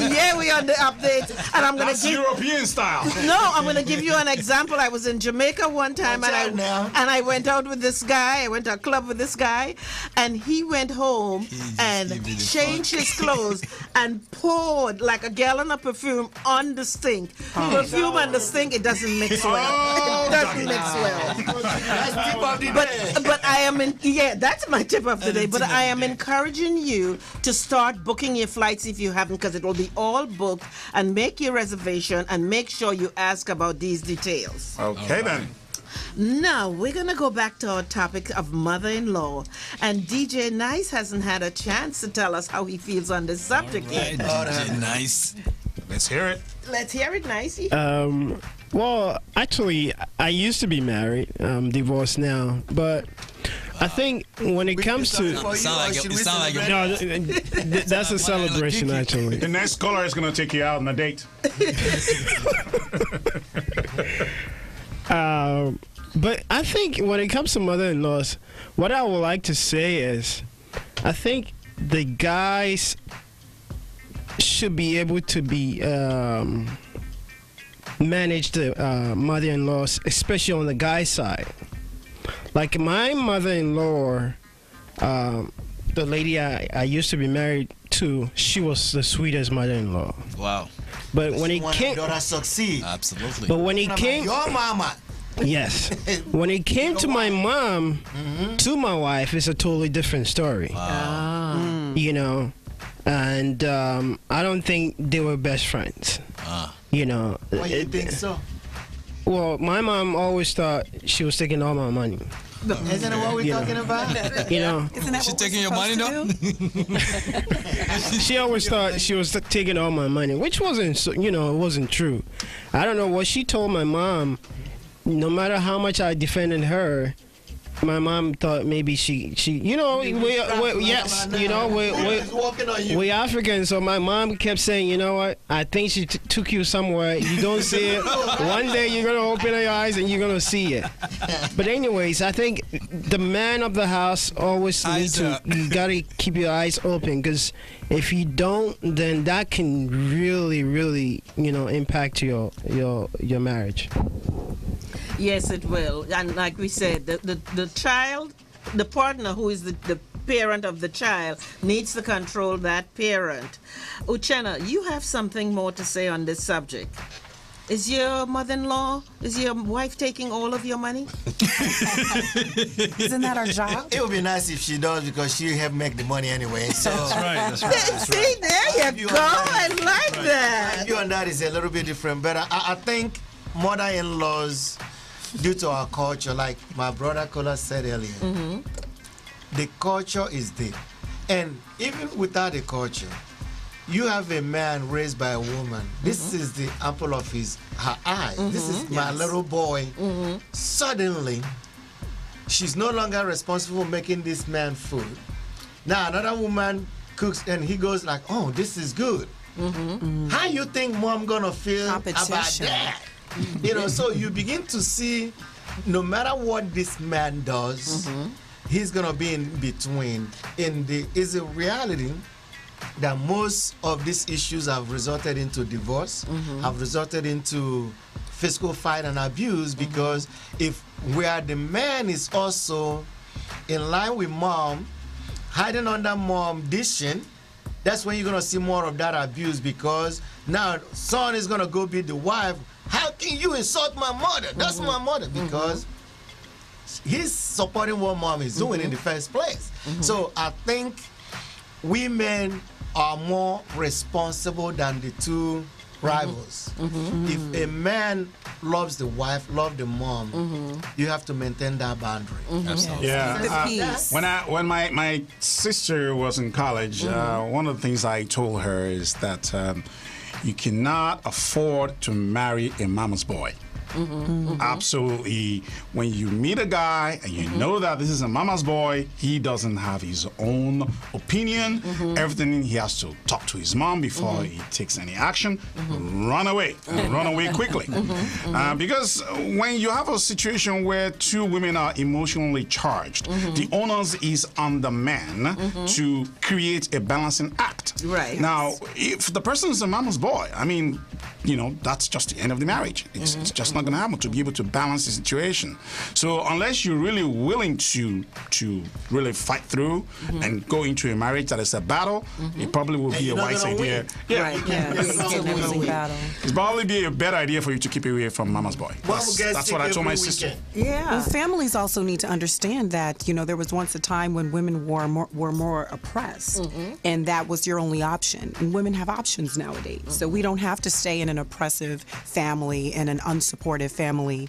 Yeah, we're on the update, and I'm gonna give European style. No, I'm gonna give you an example. I was in Jamaica one time, and I went out with this guy. I went to a club with this guy, and he went home and changed his clothes and poured like a gallon of perfume on the stink. Perfume and the stink, it doesn't mix well. It doesn't mix well. That's tip of the day. But I am that's my tip of the day. But I am encouraging you to start booking your flights if you haven't, because it will be all booked, and make your reservation and make sure you ask about these details. Okay then. Now, we're going to go back to our topic of mother-in-law. And DJ Nice hasn't had a chance to tell us how he feels on this subject yet. DJ Nice. Let's hear it. Let's hear it, Nicey. Well, actually, I used to be married. I'm divorced now. But I think when it comes to... that's a celebration, actually. The next caller is going to take you out on a date. But I think when it comes to mother-in-laws, what I would like to say is, I think the guys should be able to be manage the mother-in-laws, especially on the guy side. Like my mother-in-law, the lady I used to be married to, she was the sweetest mother-in-law. Wow. But when it came, succeed. Absolutely. But when it came, your mama. Yes. When it came to my mom, to my wife, it's a totally different story. Wow. You know, and I don't think they were best friends. You know. Why you think so? Well, my mom always thought she was taking all my money. Isn't it what we're talking about? You know. She's taking your money, though? She always thought she was taking all my money, which wasn't, it wasn't true. I don't know what she told my mom. No matter how much I defended her, my mom thought maybe she we African, so my mom kept saying, you know what, I think she took you somewhere. You don't see it. One day you're going to open your eyes and you're going to see it. But anyways, I think the man of the house always you got to keep your eyes open, because if you don't, then that can really, really, impact your marriage. Yes, it will. And like we said, the child, the partner who is the parent of the child needs to control that parent. Uchenna, you have something more to say on this subject. Is your mother-in-law, is your wife taking all of your money? Isn't that our job? It would be nice if she does, because she help make the money anyway. So That's right. See, there you go. I like that. My view on that is a little bit different, but I think mother-in-laws, due to our culture, like my brother Kola said earlier, the culture is there. And even without the culture, you have a man raised by a woman. This is the apple of her eye. This is my little boy. Suddenly, she's no longer responsible for making this man food. Now another woman cooks and he goes like, oh, this is good. How you think mom gonna feel about Competition. that? You know, so you begin to see, no matter what this man does, he's gonna be in between. Is a reality that most of these issues have resulted into divorce, have resulted into physical fight and abuse, because if where the man is also in line with mom, hiding under mom dishing, that's when you're gonna see more of that abuse, because now son is gonna go beat the wife. How can you insult my mother? That's my mother, because he's supporting what mom is doing in the first place. So I think women are more responsible than the two rivals. If a man loves the wife, loves the mom, you have to maintain that boundary. Absolutely. Yeah. When my sister was in college, one of the things I told her is that you cannot afford to marry a mama's boy. Absolutely. When you meet a guy and you know that this is a mama's boy, he doesn't have his own opinion. Everything, he has to talk to his mom before he takes any action. Run away. Run away quickly. Because when you have a situation where two women are emotionally charged, the onus is on the man to create a balancing act. Right. Now, if the person is a mama's boy, I mean, you know, that's just the end of the marriage. It's just not going to happen to be able to balance the situation. So unless you're really willing to really fight through and go into a marriage that is a battle, it probably will be a wise idea. It's probably be a better idea for you to keep away from mama's boy. That's what I told my sister. Well, families also need to understand that, you know, there was once a time when women were more oppressed, and that was your only option. And women have options nowadays. So we don't have to stay in an oppressive family and an unsupportive family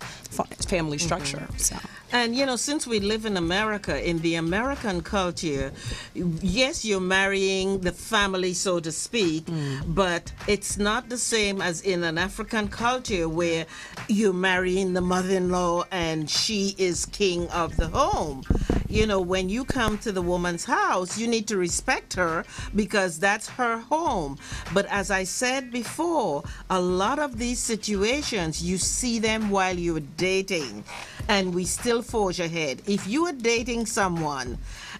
structure. So. And, you know, since we live in America, in the American culture, yes, you're marrying the family, so to speak, but it's not the same as in an African culture where you're marrying the mother-in-law and she is king of the home. You know, when you come to the woman's house, you need to respect her because that's her home. But as I said before, a lot of these situations, you see them while you're dating, and we still forge ahead. If you are dating someone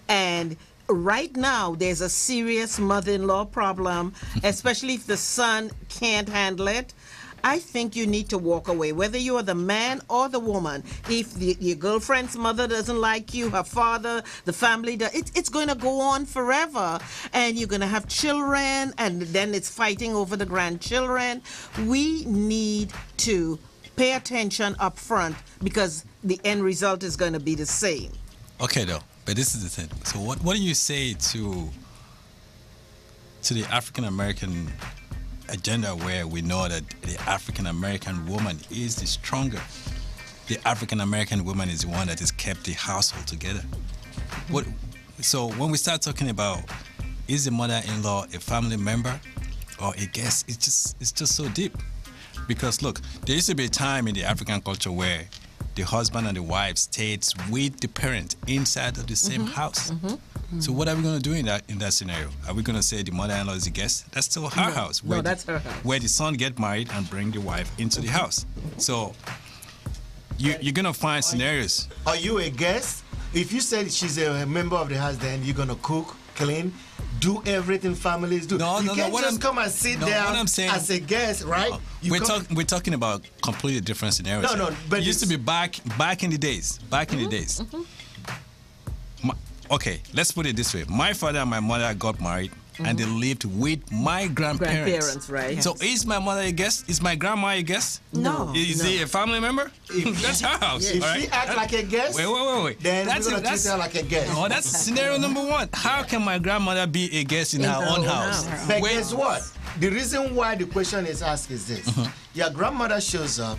and right now there's a serious mother-in-law problem, especially if the son can't handle it, I think you need to walk away, whether you are the man or the woman. If your girlfriend's mother doesn't like you, her father, the family, it's going to go on forever. And you're going to have children, and then it's fighting over the grandchildren. We need to pay attention up front because the end result is going to be the same. Okay, though, but this is the thing. So what do you say to the African-American agenda where we know that the African-American woman is the stronger? The African-American woman is the one that has kept the household together. So when we start talking about is the mother-in-law a family member or a guest, it's just so deep. Because look, there used to be a time in the African culture where the husband and the wife stayed with the parent inside of the same house. So what are we going to do in that scenario? Are we going to say the mother-in-law is a guest? That's still her house. No, that's her house. Where the son get married and bring the wife into the house. So you're going to find scenarios. Are you a guest? If you said she's a member of the house, then you're going to cook, clean, do everything families do. You can't just come and sit down as a guest, right? We're talking about completely different scenarios. But it used to be back in the days. Okay, let's put it this way. My father and my mother got married and they lived with my grandparents. Right? So is my mother a guest? Is my grandma a guest? No. Is he a family member? That's her house. If she act like a guest, wait. Then we're going to treat her like a guest. Oh, that's scenario number one. How can my grandmother be a guest in her own house? But guess what? The reason why the question is asked is this. Your grandmother shows up,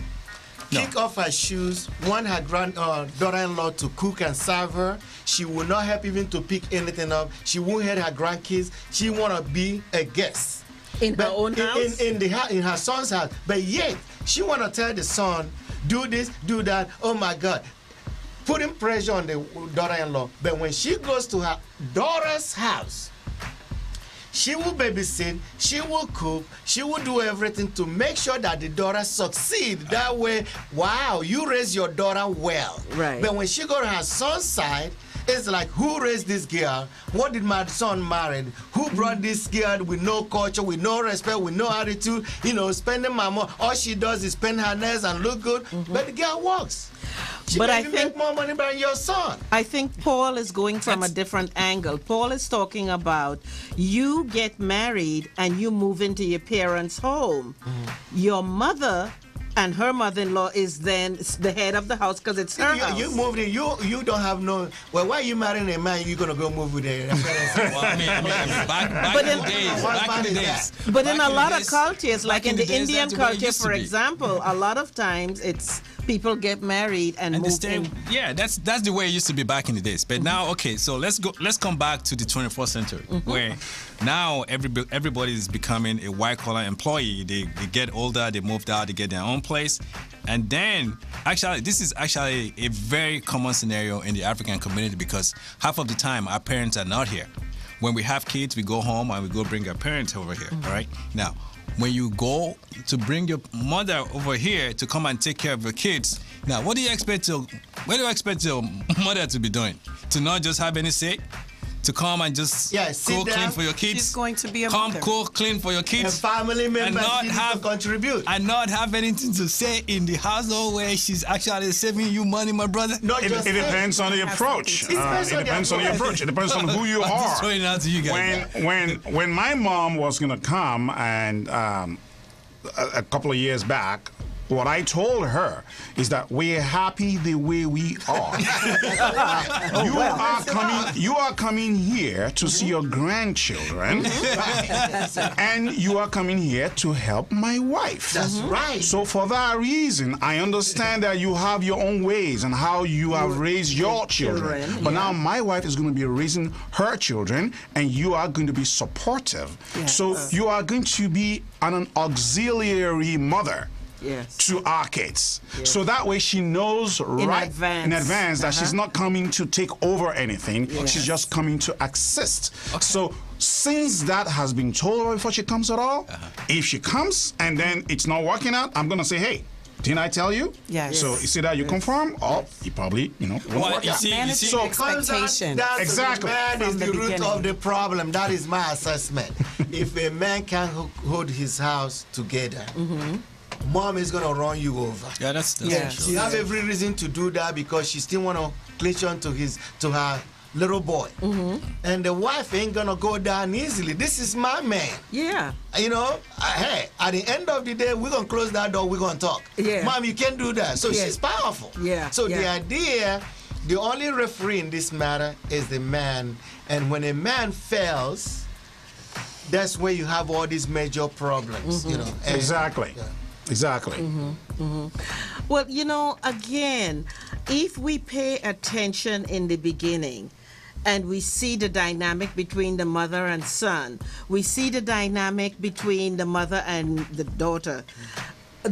kick off her shoes, want her daughter-in-law to cook and serve her. She will not help even to pick anything up. She won't help her grandkids. She want to be a guest. In her own house? In her son's house. But yet, she want to tell the son, do this, do that. Oh my God. Putting pressure on the daughter-in-law. But when she goes to her daughter's house, She will babysit, she will cook, she will do everything to make sure that the daughter succeed. That way, wow, you raise your daughter well. Right. But when she go to her son's side, it's like, who raised this girl? What did my son marry? Who brought this girl with no culture, with no respect, with no attitude, spending my money? All she does is spend her nails and look good, but the girl works. She But can I even think make more money than your son. I think Paul is going from a different angle. Paul is talking about you get married and you move into your parents' home. Your mother and her mother-in-law is then the head of the house because it's her house. You moved in. You don't have no. Well, why are you marrying a man? You're gonna go move with a back in the days. But in a lot of cultures, like in the Indian culture, for example, a lot of times it's people get married and move in. Yeah, that's the way it used to be back in the days. But now, okay, so let's come back to the 21st century, where now everybody is becoming a white-collar employee. They get older, they moved out, they get their own place. And then, actually, this is actually a very common scenario in the African community because half of the time our parents are not here. When we have kids, we go home and we go bring our parents over here, all right? Now, when you go to bring your mother over here to come and take care of your kids, now what do you expect your mother to be doing? To not just have any say? To come and just cook, clean for your kids? She's going to be a come mother. cook, clean for your kids. A family member and not to contribute. And not have anything to say in the household where she's actually saving you money, my brother. It depends on the approach. It depends on the approach. It depends on who you I'm are. just throwing it out to you guys. When my mom was gonna come and a couple of years back, what I told her is that we're happy the way we are. You are coming here to see your grandchildren, and you are coming here to help my wife. That's right. So for that reason, I understand that you have your own ways and how you have raised your children. But now my wife is going to be raising her children, and you are going to be supportive. So you are going to be an auxiliary mother. To our kids. So that way she knows in advance that she's not coming to take over anything. She's just coming to assist. So since that has been told her before she comes at all, if she comes and then it's not working out, I'm going to say, hey, didn't I tell you? Yes. So you see that you confirm, or you probably, won't work out. So expectation. Exactly. That is the root of the problem. That is my assessment. If a man can't hold his house together, Mom is gonna run you over. Yeah, that's She have every reason to do that because she still wanna clinch on to her little boy. And the wife ain't gonna go down easily. This is my man. Yeah. Hey, at the end of the day, we're gonna close that door, we're gonna talk. Yeah. Mom, you can't do that. So she's powerful. Yeah. So the idea, the only referee in this matter is the man. And when a man fails, that's where you have all these major problems, Exactly. Exactly. Well, again, if we pay attention in the beginning and we see the dynamic between the mother and son, we see the dynamic between the mother and the daughter,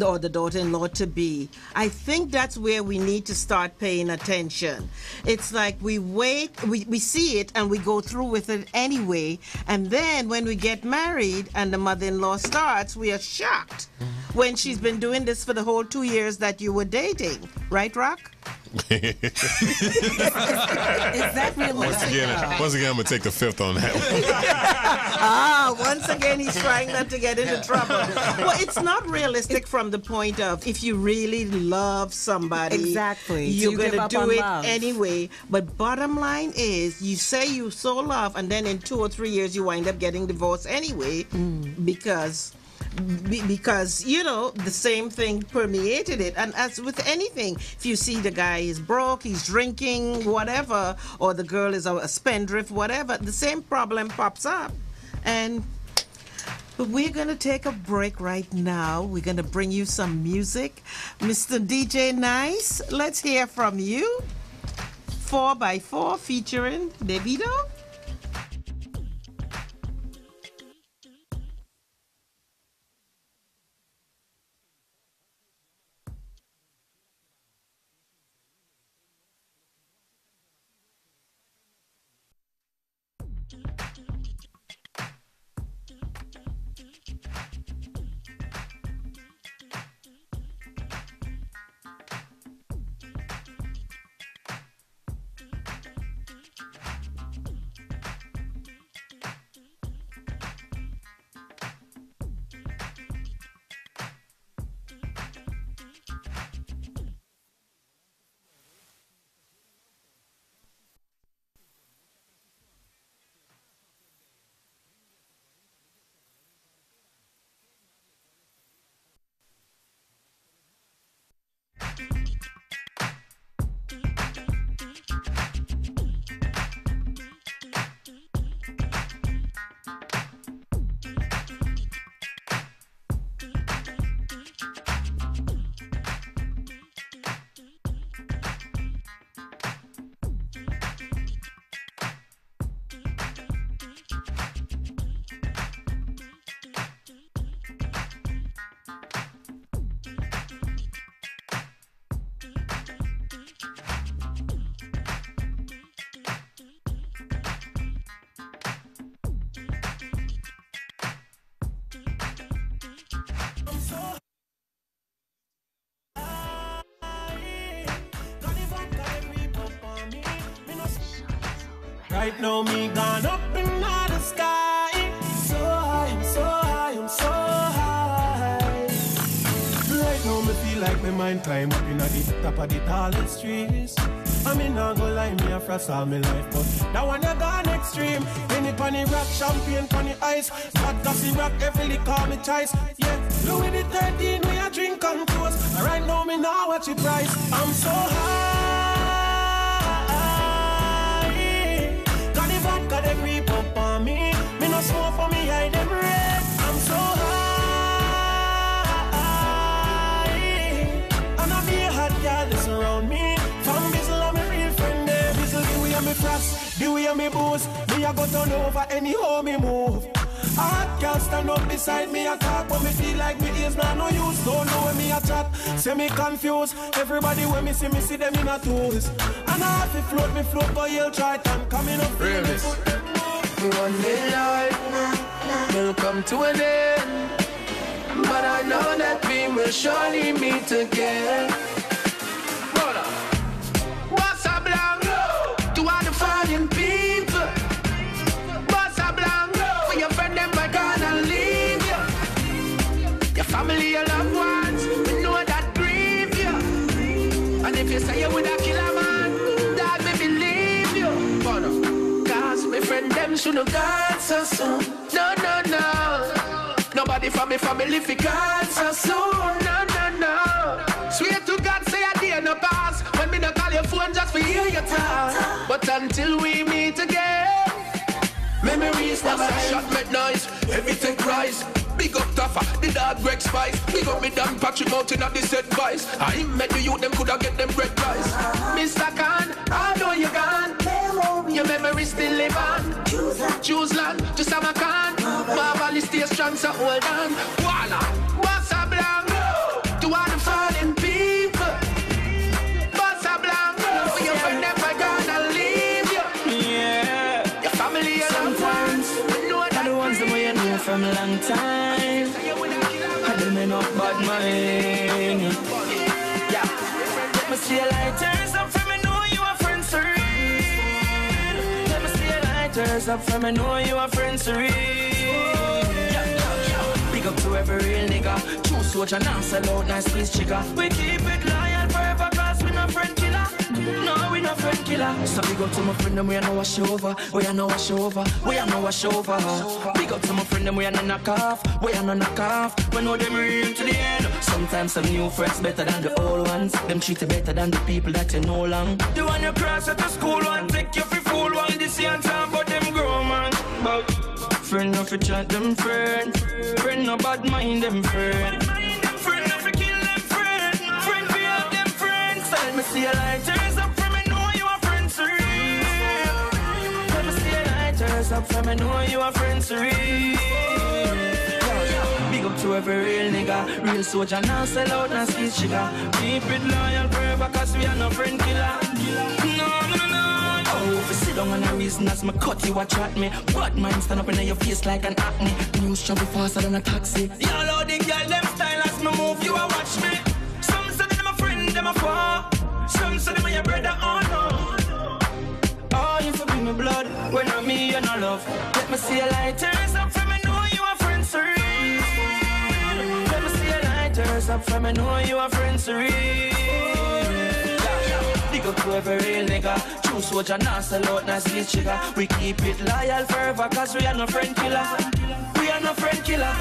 or the daughter-in-law to be, I think that's where we need to start paying attention. It's like we wait, we see it and we go through with it anyway, and then when we get married and the mother-in-law starts, we are shocked when she's been doing this for the whole 2 years that you were dating. Right, Rock? Once again, I'm going to take the fifth on that one. Once again, he's trying not to get into trouble. Well, it's not realistic from the point of if you really love somebody, exactly, you're going to do it love anyway. But bottom line is, you say you so love, and then in 2 or 3 years, you wind up getting divorced anyway because the same thing permeated it. And as with anything, if you see the guy is broke, he's drinking, whatever, or the girl is a spendthrift, whatever, the same problem pops up. And we're going to take a break right now. We're going to bring you some music. Mr. DJ Nice, let's hear from you. 4x4 featuring Davido. Right now me gone up in the sky. So high, I'm so high, I'm so high. Right now me feel like my mind climb up in the top of the tallest trees. I mean, not go lie, me a frost all my life, but that one you gone extreme. Any pony rock, champagne pony ice, vodka syrup, every liquor me choice. Yeah, Louis the 13, me a drink on toast. Right now me now watch your price. I'm so high. Got the vodka, they creep up on me. Me no smoke for me, I them red. I'm so high. And I be a hot girl that's around me. From Bizzle, I'm a real friend there. Bizzle, the way me frost, the way me boost. Me a go turn over anyhow me move. A hot girl stand up beside me a talk, but me feel like me ears not no use. Don't know when me a chat, say me confused. Everybody when me see them in a twos. And I have to float, but you'll try time coming up. Realness. One day life will come to an end, but I know that we will surely meet again. What's up, long? To all the fallen people. What's up, long? For your friend, them I gonna leave you. Your family, your loved ones, we know that grieve you. And if you say you would a killer man, that me believe you. Cause my friend, them should have gone so soon. No, no, no. Nobody from me family fi gone so soon. No, no, no. Swear to God, say a day no pass. When me no call your phone just for hear your talk. But until we meet again, memories never shot make noise. Everything cries. Big up Taffa, the dog Greg Spice. Big up me damn Patrick Mountain of this advice. I met the youth, them coulda get them bread price. Mr. Khan, I know you gone. Your memory still live on. Choose land, just have a can. Marvel stay strong, so hold on. Voila, what's up, long? To all the fallen people. What's up, long? For your friend, never gonna leave you. Yeah. Your family, your sometimes are the ones that we know from a long time. Had them in up bad mind. Yeah. Let me see a lighters up from me know you are friends for real. Let me see a lighters up from me know you are friends for real. Big up to every real nigga. True soldier, now sell out, nice please chigga. We keep it loyal forever cause we no friend killer. No, we no friend killer. So big up to my friend them, we are no wash over. We are no wash over. We are no wash over. Big up to my friend them, we are no knock off. We are no knock off. We know them real to the end. Sometimes some new friends better than the old ones. Them treat you better than the people that you know long. The one you cross at the school one, take you for fool one. This year and time, but them grow man. But friend no fi chat them friend. Friend no bad mind them friend. Friend no fi kill them friend. Friend fi help them friends. So let me see a lighters up from me know you are friends for real. Let me see a lighters up from me know you are friends for real. Big up to every real nigga. Real soldier now sell out and ski sugar. Keep it loyal forever cause we are no friend killer. No, no, no. Oh, if you sit down on a reason as my cut you watch at me. Bad mind stand up in your face like an acne. News travel faster than a taxi. Y'all all the girl them style as me move you a watch me. Some say them a friend, them a foe. Some say them a your brother, oh no. Oh, you for be my blood, when not me you no love. Let me see a lighters up from me know you are friends for real. Let me see a lighters up from me know you are friends for real. Big up to every real nigga. True soldier, now sell out, nice please chigga. We keep it loyal forever cause we are no friend killer. We are no friend killer.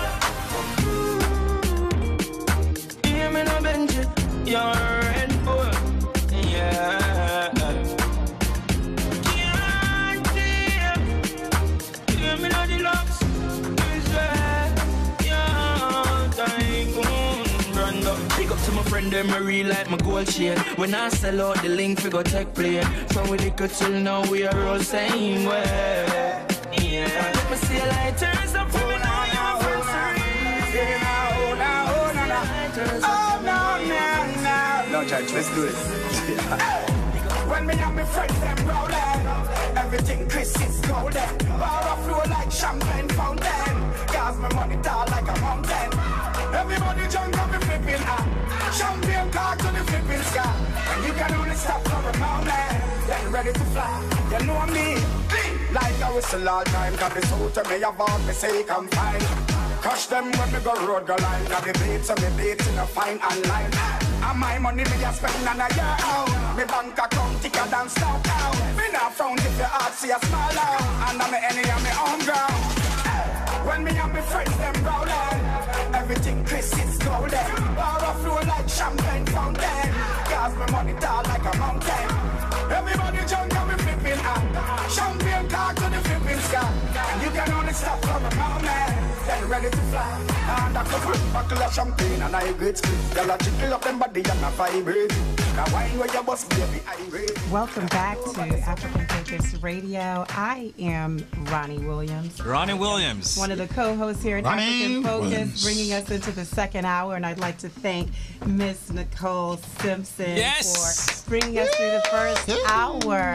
Hear me no Benji, you're a red boy. Yeah. Can't hear. Hear me no deluxe. Big up to my friend, them I real like my gold chain. When I sell out the link, we go take plane. From we little till now, we are all same way. Yeah. Let me see a lighters up for me now, you're friends for real. Oh, no. No, Church, let's do this. When me and my friends, them rolling. Everything Chris is golden. Bar flow like champagne fountain. Gas my money down like a mountain. Everybody jump up and flipping up. Champagne car to the flipping sky. And you can only stop for a moment. Then ready to fly. You know me. Clean. Like I whistle all time, cause the suit of me have all me say I'm fine. Crush them when me go road go line, cause the beats of me beats in a fine and line. And my money me a spend and a year out. Me bank account thicker than stock out. Me not frown if your heart see a smile out. And I'm any on me own ground. When me and my friends them rolling, everything Chris is golden. Bar of flow like champagne fountain. Cause my money tall like a mountain. Everybody jump and we flipping out. Champagne car to the flipping sky. You can only stop for a moment. Then ready to fly. And I come with buckle of champagne and I great skin. Y'all a jiggle up them body and I vibrate. Now wine where you bust baby, I rate. Welcome back to African Focus Radio. I am Ronnie Williams. Ronnie Williams. One of the co-hosts here at African Focus, bringing us into the second hour. And I'd like to thank Miss Nicole Simpson for bringing us through the first hour.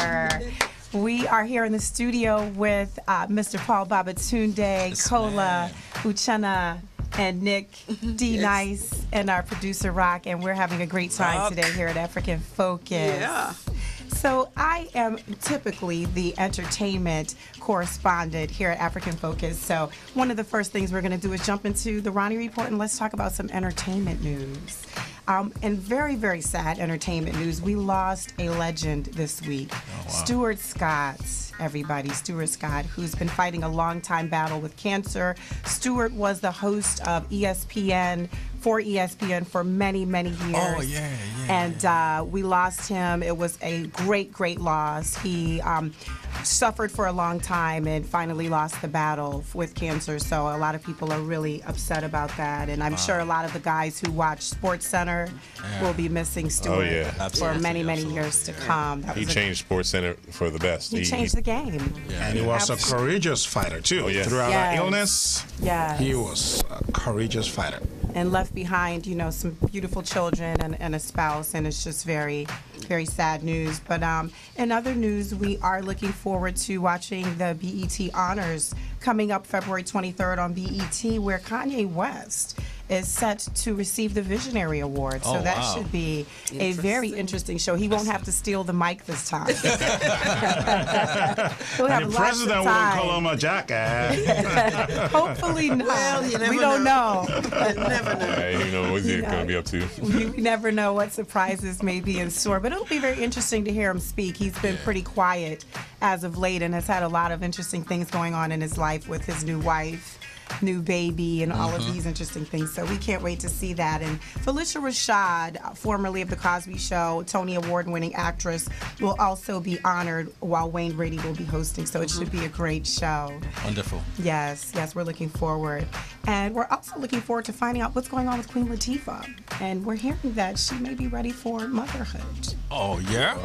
We are here in the studio with Mr. Paul Babatunde, Kola, Uchenna, and Nick D. Nice, and our producer Rock, and we're having a great time today here at African Focus. Yeah. So I am typically the entertainment correspondent here at African Focus. So one of the first things we're going to do is jump into the Ronnie Report and let's talk about some entertainment news. And very, very sad entertainment news. We lost a legend this week. Stuart Scott, everybody. Stuart Scott, who's been fighting a long-time battle with cancer. Stuart was the host of ESPN for many, many years. Oh, yeah. And we lost him. It was a great, great loss. He suffered for a long time and finally lost the battle with cancer. So a lot of people are really upset about that. And I'm sure a lot of the guys who watch SportsCenter will be missing Stuart for many, many years to come. He changed SportsCenter for the best. He changed the game. And he was a courageous fighter, too. Throughout our illness, he was a courageous fighter. And left behind, you know, some beautiful children and a spouse, and it's just very, very sad news. But in other news, we are looking forward to watching the BET Honors coming up February 23rd on BET, where Kanye West is set to receive the Visionary Award. So that should be a very interesting show. He won't have to steal the mic this time. He'll have the president won't call him a jackass. Hopefully not. Well, you never we don't know. Never know. You know what he's going to be up to. You never know what surprises may be in store, but it'll be very interesting to hear him speak. He's been pretty quiet as of late and has had a lot of interesting things going on in his life with his new wife, new baby, and all of these interesting things. So we can't wait to see that. And Felicia Rashad, formerly of The Cosby Show, Tony Award-winning actress, will also be honored while Wayne Brady will be hosting. So it should be a great show. Wonderful. Yes, we're looking forward. And we're also looking forward to finding out what's going on with Queen Latifah. And we're hearing that she may be ready for motherhood. Oh, yeah?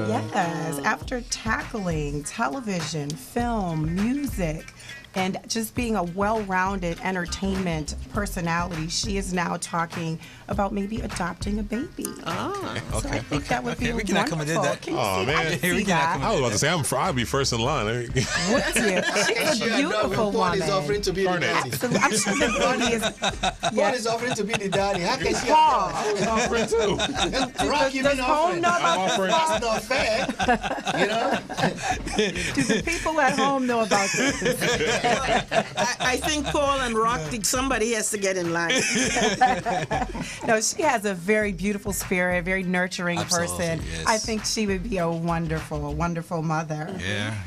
Yes, after tackling television, film, music, and just being a well-rounded entertainment personality, she is now talking about maybe adopting a baby. So I think that would be we can accommodate wonderful. that. Can you see? I can see that. I was about to say, I'll be first in line. Would you? She's a beautiful woman. Paul is offering to be the daddy. Absolutely. I'm sure that Bonnie is. Paul is offering to be the daddy. How can she Paul. I was offering too. Rock, you've been offering. That's not fair. You know? Do the people at home know about this? I think Paul and Rock, somebody has to get in line. No, she has a very beautiful spirit, very nurturing person. Yes. I think she would be a wonderful, wonderful mother.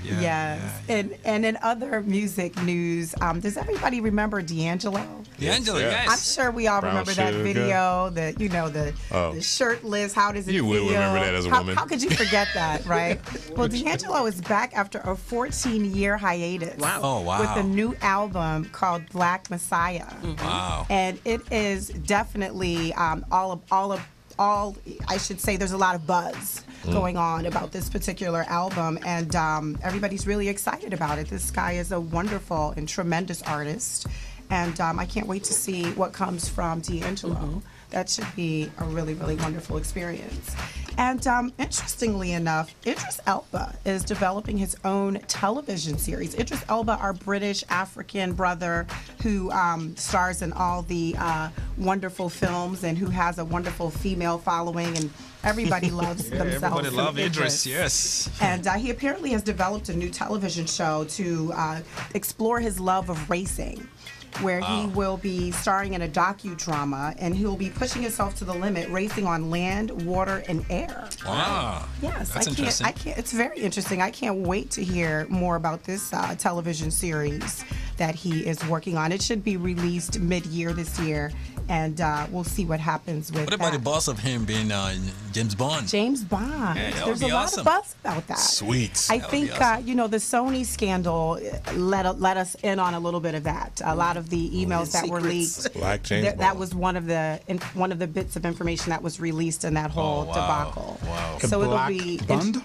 Yes. And in other music news, does everybody remember D'Angelo? D'Angelo, yes. I'm sure we all remember that video, the shirtless, how does it feel? You will remember that as a woman. How could you forget that, right? Well, D'Angelo is back after a 14-year hiatus. Wow. Oh, wow. With a new album called Black Messiah. Wow. And it is definitely all I should say there's a lot of buzz going on about this particular album, and everybody's really excited about it. This guy is a wonderful and tremendous artist, and I can't wait to see what comes from D'Angelo. That should be a really, really wonderful experience. And interestingly enough, Idris Elba is developing his own television series. Idris Elba, our British African brother who stars in all the wonderful films and who has a wonderful female following, and Everybody loves themselves. Everybody some loves Idris. Idris, yes. And he apparently has developed a new television show to explore his love of racing, where he will be starring in a docudrama, and he'll be pushing himself to the limit, racing on land, water, and air. Wow. Yes, That's interesting. I can't. It's very interesting. I can't wait to hear more about this television series that he is working on. It should be released mid-year this year, and we'll see what happens with What about the boss of him being James Bond? James Bond. Yeah, that There's would be a lot awesome. of buzz about that. Sweet. I That would think be awesome. the Sony scandal let us in on a little bit of that. A lot of the emails that were leaked. Like James That Bond. was one of the bits of information that was released in that whole debacle. Wow. So it'll Black be Bond?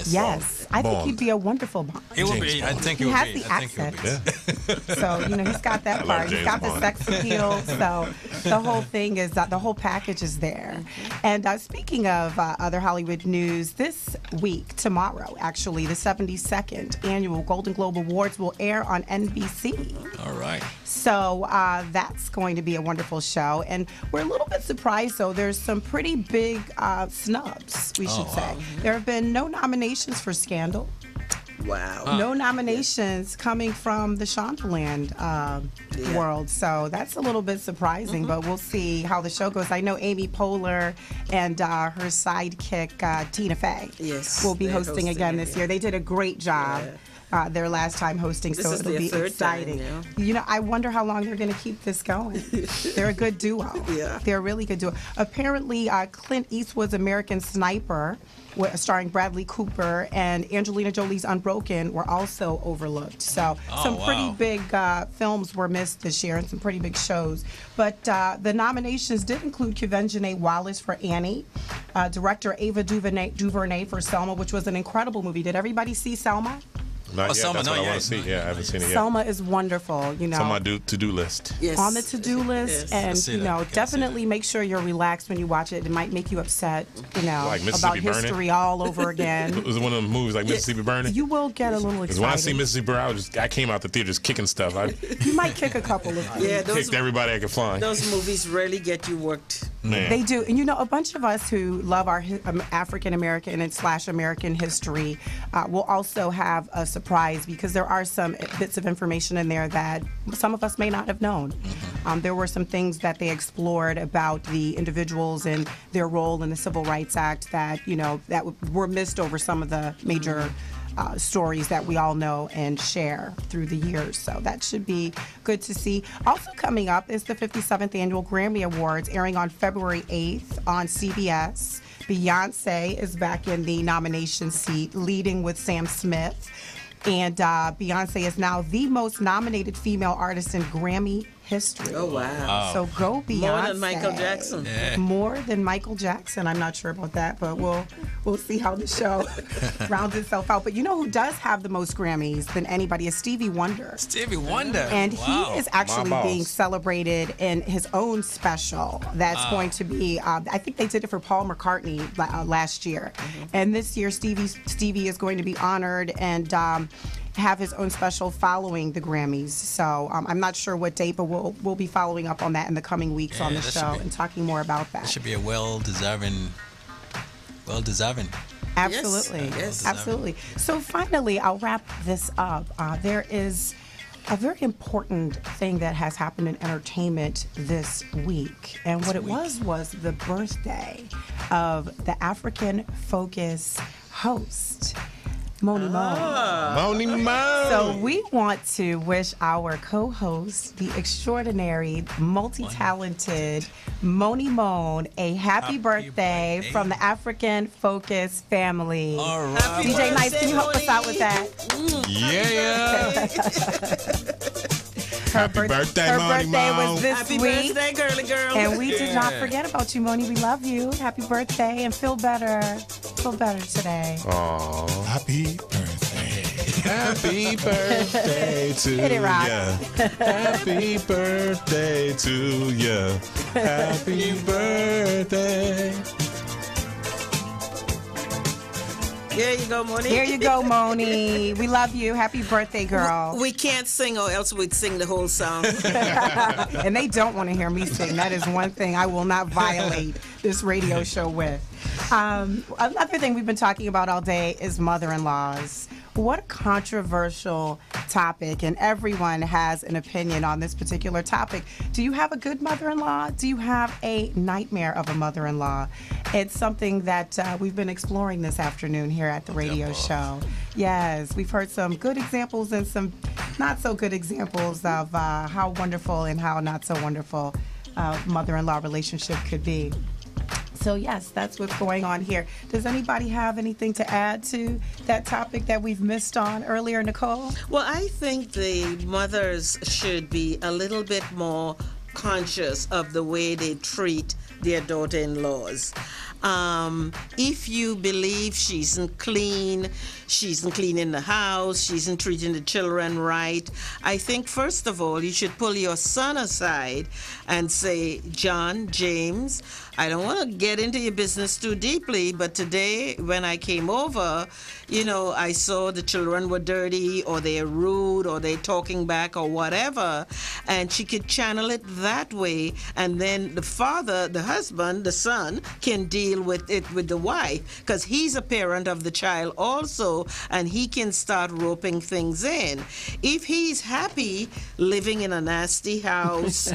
Yes, I think Bond. he'd be a wonderful Bond. It would be. I think it He would has be. the I think it would be. So he's got that I love part. He's James got the Bond. sex appeal. So the whole thing is that the whole package is there. And speaking of other Hollywood news, this week, tomorrow, actually, the 72nd annual Golden Globe Awards will air on NBC. All right. So that's going to be a wonderful show. And we're a little bit surprised, though. There's some pretty big snubs, we should say. There have been no nominations for Scandal. Wow. No nominations coming from the Shondaland world. So that's a little bit surprising, but we'll see how the show goes. I know Amy Poehler and her sidekick, Tina Fey, will be they're hosting again this year. They did a great job. Their last time hosting, This so is it'll their be third exciting. time, I wonder how long they're going to keep this going. They're a good duo. Yeah. They're a really good duo. Apparently, Clint Eastwood's American Sniper, starring Bradley Cooper, and Angelina Jolie's Unbroken were also overlooked. So some pretty big films were missed this year, and some pretty big shows. But the nominations did include Quvenzhané Wallis for Annie, director Ava DuVernay for Selma, which was an incredible movie. Did everybody see Selma? Not yet. Selma, That's what not I want yet. to see. Yeah, I haven't seen it yet. Selma is wonderful, It's on my to-do list. Yes. on the to-do list, Yes. and definitely make sure you're relaxed when you watch it. It might make you upset, Like about Mississippi Burning? history all over It again. was one of the movies like Mississippi Burning. You will get a little Because when I see excited. Mississippi Burning, I came out the theater just kicking stuff. I You might kick a couple of them. Yeah, those, kicked everybody I could find. those movies really get you worked. Man. They do. And a bunch of us who love our African American and / American history will also have a surprise, because there are some bits of information in there that some of us may not have known. There were some things that they explored about the individuals and their role in the Civil Rights Act that, that were missed over some of the major stories that we all know and share through the years. So that should be good to see. Also coming up is the 57th Annual Grammy Awards, airing on February 8th on CBS. Beyonce is back in the nomination seat, leading with Sam Smith. And Beyonce is now the most nominated female artist in Grammy history. Oh, wow. So go Beyonce. More than Michael Jackson. Yeah. More than Michael Jackson. I'm not sure about that, but we'll see how the show rounds itself out. But you know who does have the most Grammys than anybody is Stevie Wonder. Stevie Wonder. And Wow. he is actually My boss. being celebrated in his own special. That's going to be, I think they did it for Paul McCartney last year. And this year, Stevie is going to be honored and have his own special following the Grammys. So I'm not sure what date, but we'll be following up on that in the coming weeks on the that should show be- and talking more about that. It should be a well-deserving. Absolutely. Yes. Absolutely. So finally, I'll wrap this up. There is a very important thing that has happened in entertainment this week. And what it was the birthday of the African Focus host, Moni Mo. Moni Mo. So we want to wish our co-host, the extraordinary, multi-talented Moni Moan, a happy birthday from the African Focus family. All right. DJ Nice, can you help us out with that? Yeah. Happy birthday, Her Moni birthday Mo. was this Happy week. birthday, girly girl. And we did not forget about you, Moni. We love you. Happy birthday, and feel better. Feel better today. Aw. Happy birthday. Happy birthday to Hit it, Rob. ya. Happy birthday to ya. Happy birthday. Here you go, Moni. Here you go, Moni. We love you. Happy birthday, girl. We can't sing or else we'd sing the whole song. And they don't want to hear me sing. That is one thing I will not violate this radio show with. Another thing we've been talking about all day is mother-in-laws. What a controversial topic, and everyone has an opinion on this particular topic. Do you have a good mother-in-law? Do you have a nightmare of a mother-in-law? It's something that we've been exploring this afternoon here at the radio show. Yes, we've heard some good examples and some not so good examples of how wonderful and how not so wonderful mother-in-law relationship could be. So yes, that's what's going on here. Does anybody have anything to add to that topic that we've missed on earlier, Nicole? Well, I think the mothers should be a little bit more conscious of the way they treat their daughter-in-laws. If you believe she isn't cleaning the house, she isn't treating the children right, I think first of all you should pull your son aside and say, John, James, I don't want to get into your business too deeply, but today when I came over, I saw the children were dirty or they're rude or they're talking back or whatever, and she could channel it that way, and then the father, the husband, the son can deal with it with the wife, because he's a parent of the child also, and he can start roping things in. If he's happy living in a nasty house,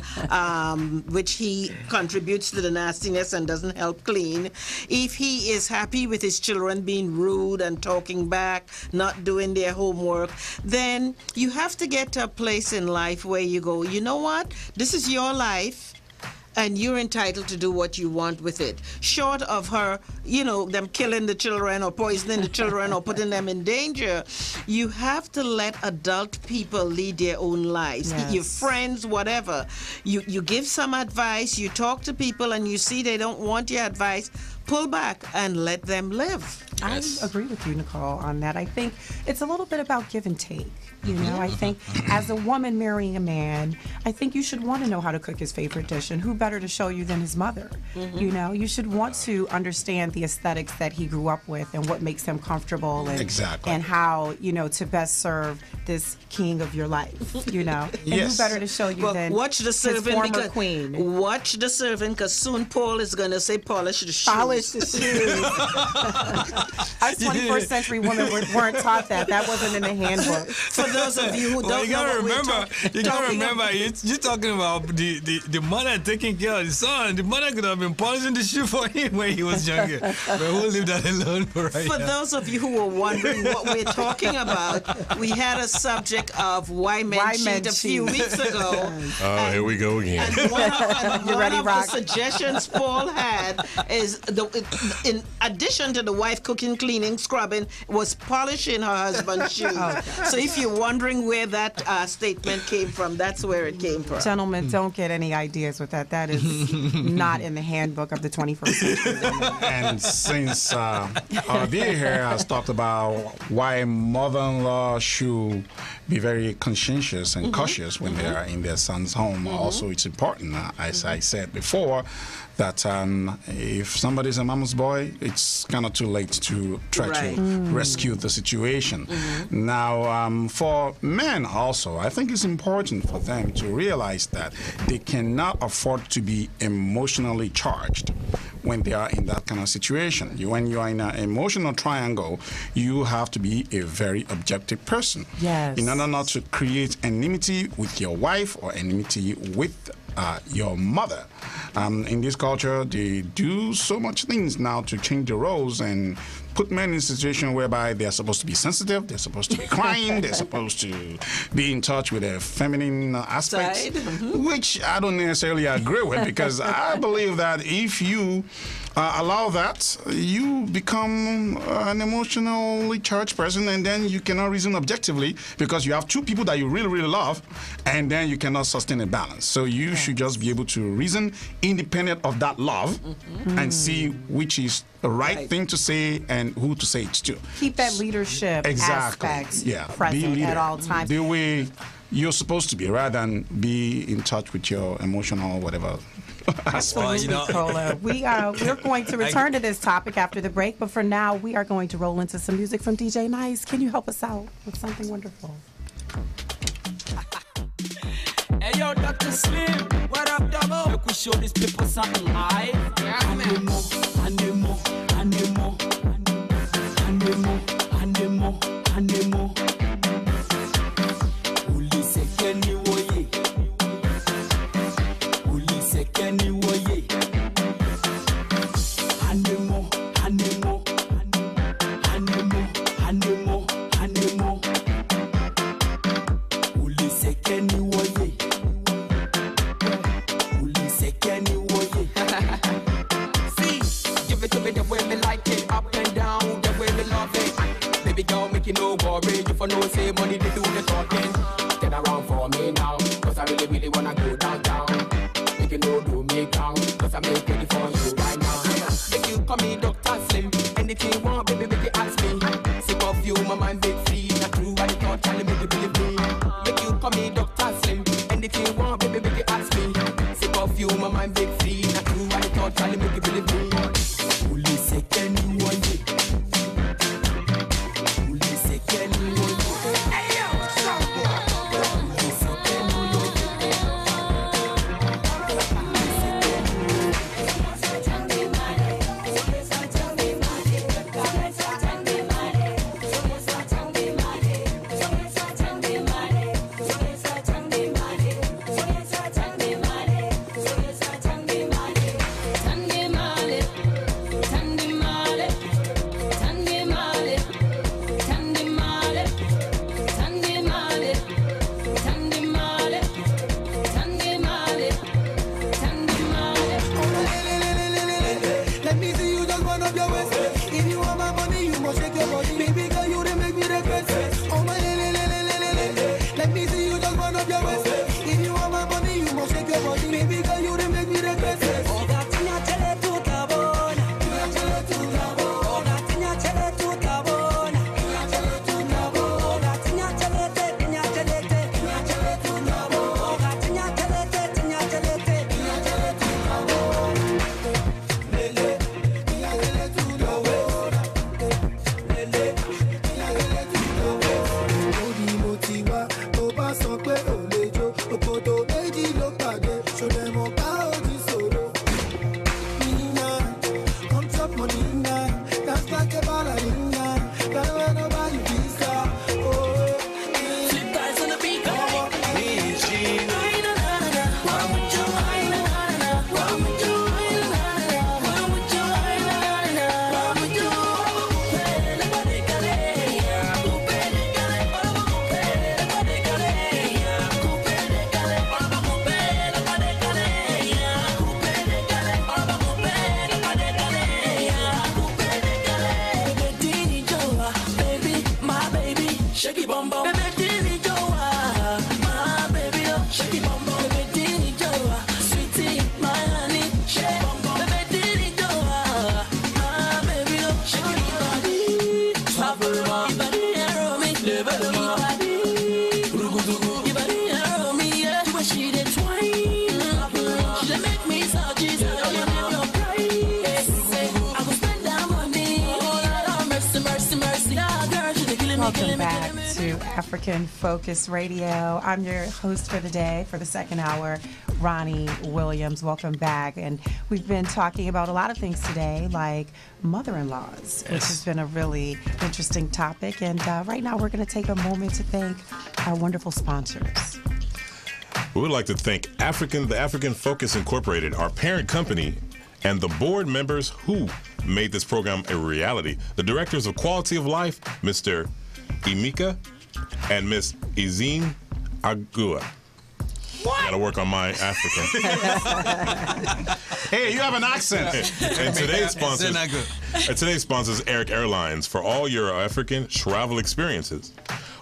which he contributes to the nastiness and doesn't help clean, if he is happy with his children being rude and talking back, not doing their homework, then you have to get to a place in life where you go, you know what, this is your life, and you're entitled to do what you want with it. Short of her, them killing the children or poisoning the children or putting them in danger, you have to let adult people lead their own lives. Yes. Your friends, whatever. You give some advice, you talk to people and you see they don't want your advice, pull back and let them live. Yes. I agree with you, Nicole, on that. I think it's a little bit about give and take. I think as a woman marrying a man, I think you should want to know how to cook his favorite dish, and who better to show you than his mother? You should want to understand the aesthetics that he grew up with and what makes him comfortable, and exactly, and how to best serve this king of your life. And yes, who better to show you than watch the servant, his former because queen? Watch the servant, because soon Paul is going to say polish the shoes. Polish the shoes. Us 21st century women weren't taught that. That wasn't in the handbook. For those of you who don't you gotta remember, you're talking about the mother taking care of the son. The mother could have been polishing the shoe for him when he was younger. But we'll leave that alone for right now. For those of you who were wondering what we're talking about, we had a subject of why men cheat a few weeks ago. Oh, here we go again. And one of the suggestions Paul had is, in addition to the wife cooking, cleaning, scrubbing, was polishing her husband's shoes. So if you're wondering where that statement came from, that's where it came from. Gentlemen, don't get any ideas with that. That is not in the handbook of the 21st century. And since our dear here has talked about why mother-in-law should be very conscientious and cautious when they are in their son's home, also it's important, as I said before, that if somebody's a mama's boy, it's kind of too late to try to rescue the situation. Now, for men also, I think it's important for them to realize that they cannot afford to be emotionally charged when they are in that kind of situation. When you are in an emotional triangle, you have to be a very objective person. Yes. In order not to create enmity with your wife or enmity with your mother. In this culture, they do so much things now to change the roles and put men in a situation whereby they're supposed to be sensitive, they're supposed to be crying, they're supposed to be in touch with their feminine aspects, which I don't necessarily agree with, because I believe that if you allow that, you become an emotionally charged person, and then you cannot reason objectively because you have two people that you really, really love, and then you cannot sustain a balance. So you should just be able to reason independent of that love and see which is the right thing to say and who to say it to. Keep that leadership aspect present at all times. The way you're supposed to be, rather than be in touch with your emotional whatever Absolutely, Cola. We're going to return to this topic after the break, but for now, we are going to roll into some music from DJ Nice. Can you help us out with something wonderful? Hey yo, Dr. Slim, what up, Double? Look, we show these people something live. Anemo, anemo, anemo, anemo, anemo, anemo. Uli sekeni woye, uli sekeni woye. Anemo, anemo, anemo, anemo, anemo. Uli sekeni woye. Give it to me the way me like it, up and down, the way me love it. Baby girl, make you no worry, you for no say money, they do the talking. Get around for me now, cause I really, really wanna go downtown. Make you no do me down, cause I make ready for you right now. Make you call me Dr. Slim, anything you want, baby, make you ask me. Sick of you, my mind big free, not true, I thought, Charlie, make you believe me. Make you call me Dr. Slim, anything you want, baby, make you ask me. Sick of you, my mind big free, not true, I thought, Charlie, make you believe me. Welcome back to African Focus Radio. I'm your host for the day, for the second hour, Ronnie Williams. Welcome back. And we've been talking about a lot of things today, like mother-in-laws, which has been a really interesting topic. And right now we're going to take a moment to thank our wonderful sponsors. We would like to thank the African Focus Incorporated, our parent company, and the board members who made this program a reality. The directors of Quality of Life, Mr. Emeka and Miss Izine Agua. What? Gotta work on my African. Hey, you have an accent. And today's sponsors, Eric Airlines, for all your African travel experiences.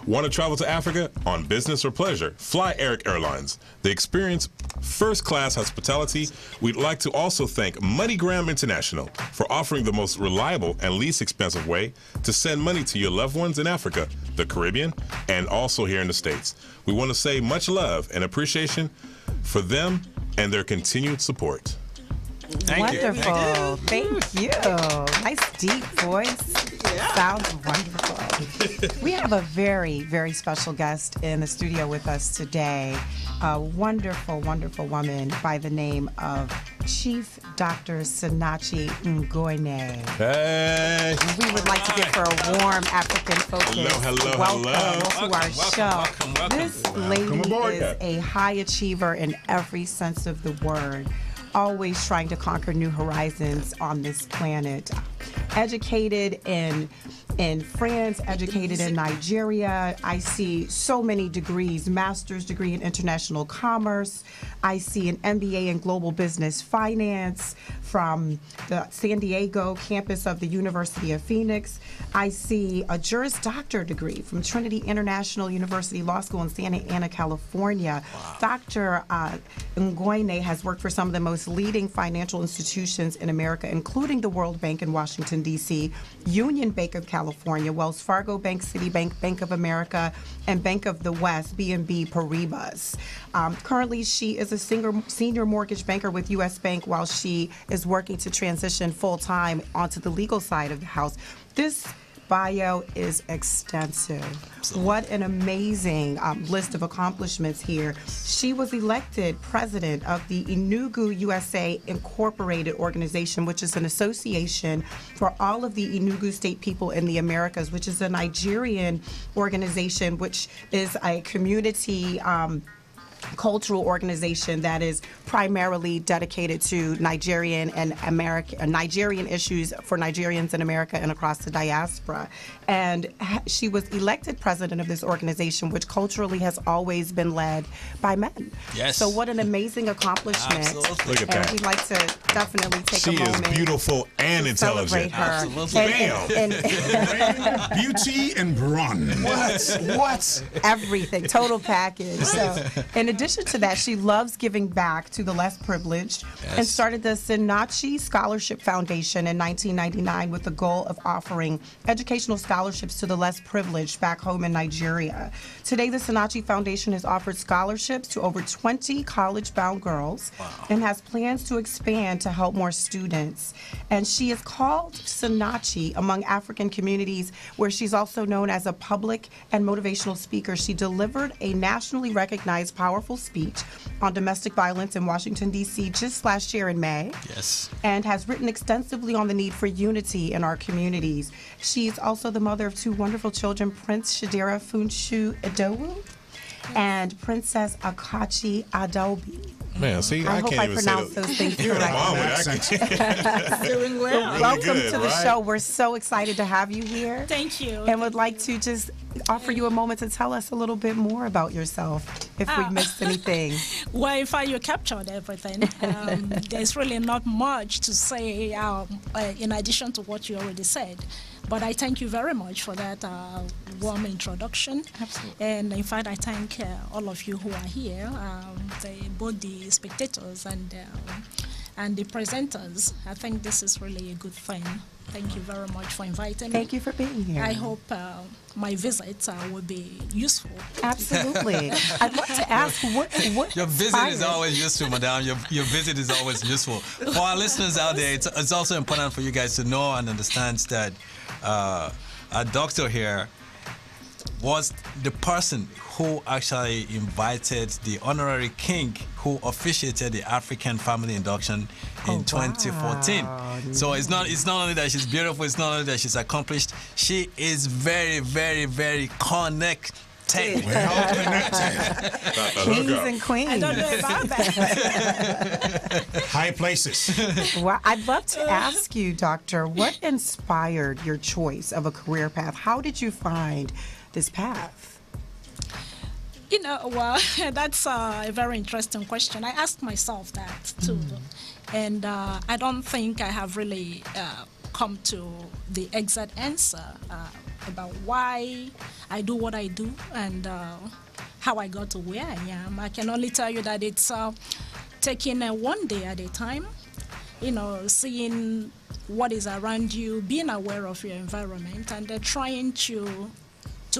Want to travel to Africa on business or pleasure? Fly Eric Airlines. They experience first-class hospitality. We'd like to also thank MoneyGram International for offering the most reliable and least expensive way to send money to your loved ones in Africa, the Caribbean, and also here in the States. We want to say much love and appreciation for them and their continued support. Wonderful. Thank you. Nice deep voice. Yeah. Sounds wonderful. We have a very, very special guest in the studio with us today. A wonderful, wonderful woman by the name of Chief Dr. Sinachi Ngoine. Hey. We would like to give her a warm African focus. Welcome to our show. Welcome. This lady is a high achiever in every sense of the word. Always trying to conquer new horizons on this planet. Educated in France, educated in Nigeria. I see so many degrees, master's degree in international commerce. I see an MBA in global business finance from the San Diego campus of the University of Phoenix. I see a Juris Doctor degree from Trinity International University Law School in Santa Ana, California. Wow. Dr. Ngoine has worked for some of the most leading financial institutions in America, including the World Bank in Washington, D.C., Union Bank of California, Wells Fargo Bank, Citibank, Bank of America, and Bank of the West, BNP Paribas. Currently, she is a senior mortgage banker with U.S. Bank while she is working to transition full-time onto the legal side of the house. This bio is extensive. Absolutely. What an amazing list of accomplishments here. She was elected president of the Enugu USA Incorporated organization, which is an association for all of the Enugu state people in the Americas, which is a Nigerian organization, which is a community cultural organization that is primarily dedicated to Nigerian issues for Nigerians in America and across the diaspora. And she was elected president of this organization, which culturally has always been led by men. Yes. So what an amazing accomplishment. Absolutely. Look at that. We'd like to definitely take a moment. She is beautiful and intelligent. Celebrate her. Absolutely. Bam. Beauty and brawn. What? Everything. Total package. So, in addition to that, she loves giving back to the less privileged and started the Sinachi Scholarship Foundation in 1999 with the goal of offering educational scholarships to the less privileged back home in Nigeria. Today, the Sinachi Foundation has offered scholarships to over 20 college-bound girls and has plans to expand to help more students. And she is called Sinachi among African communities, where she's also known as a public and motivational speaker. She delivered a nationally recognized powerful speech on domestic violence in Washington, D.C. just last year in May. Yes. And has written extensively on the need for unity in our communities. She's also the mother of two wonderful children, Prince Shadera Funshu Edowu and Princess Akachi Adobe. Man, see, I hope can't I even pronounce say those things correctly. Doing well. Really Welcome good, to the show. We're so excited to have you here. Thank you. And would like to just offer you a moment to tell us a little bit more about yourself, if we missed anything. Well, in fact, you captured everything. There's really not much to say in addition to what you already said. But I thank you very much for that warm introduction. Absolutely. And in fact, I thank all of you who are here, both the spectators and the presenters. I think this is really a good thing. Thank you very much for inviting me. Thank you for being here. I hope my visit will be useful. Absolutely. I'd like to ask what your visit is always useful, madam. Your visit is always useful. For our listeners out there, it's also important for you guys to know and understand that our doctor here was the person who actually invited the honorary king who officiated the African family induction in 2014. So it's not only that she's beautiful, it's not only that she's accomplished, she is very, very, very connected. Well connected. Kings and queens. I don't know about that. High places. Well, I'd love to ask you, Doctor, what inspired your choice of a career path? How did you find this path? You know, well, that's a very interesting question. I asked myself that too. And I don't think I have really come to the exact answer about why I do what I do and how I got to where I am. I can only tell you that it's taking one day at a time, you know, seeing what is around you, being aware of your environment, and trying to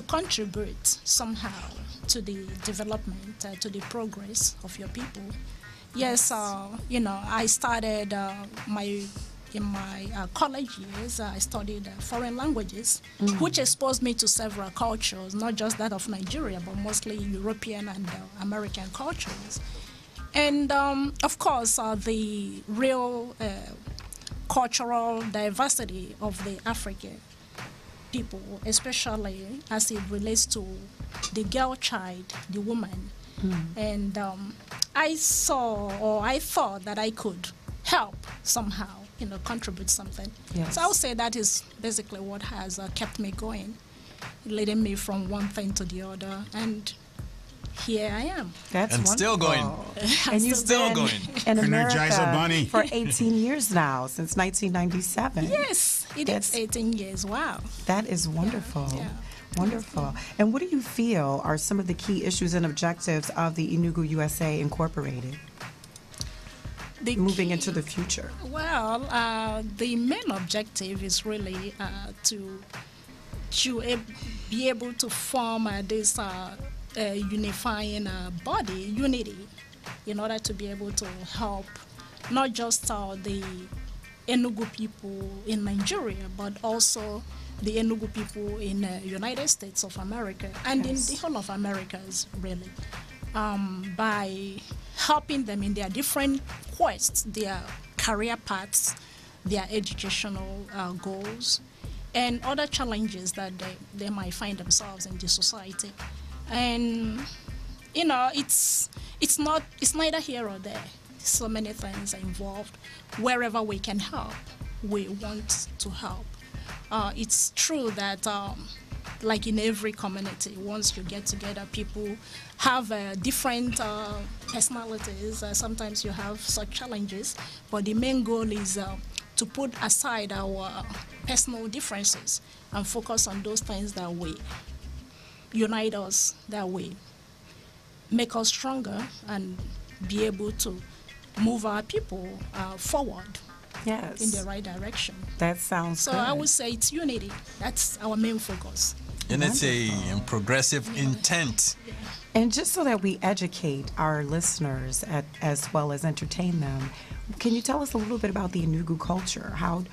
contribute somehow to the development, to the progress of your people. Yes, I started in my college years. I studied foreign languages, which exposed me to several cultures, not just that of Nigeria, but mostly European and American cultures. And of course, the real cultural diversity of the African people, especially as it relates to the girl child, the woman. And I thought that I could help somehow, contribute something. Yes. So I would say that is basically what has kept me going, leading me from one thing to the other. And here I am. That's and wonderful. still going. And you've still been going. in Energizer America Bunny. for 18 years now, since 1997. Yes, it's 18 years. Wow. That is wonderful. Yeah. Wonderful. And what do you feel are some of the key issues and objectives of the Enugu USA Incorporated? Moving into the future. Well, the main objective is really to be able to form this unifying body, unity, in order to be able to help not just the Enugu people in Nigeria, but also the Enugu people in the United States of America and in the whole of Americas, really, by helping them in their different quests, their career paths, their educational goals, and other challenges that they might find themselves in the society. And it's neither here or there. So many things are involved. Wherever we can help, we want to help. It's true that like in every community, once you get together, people have different personalities. Sometimes you have such challenges, but the main goal is to put aside our personal differences and focus on those things that we unite us, that we make us stronger and be able to move our people forward in the right direction. That sounds so good. I would say it's unity. That's our main focus. Unity and progressive intent. And just so that we educate our listeners as well as entertain them, can you tell us a little bit about the Enugu culture? How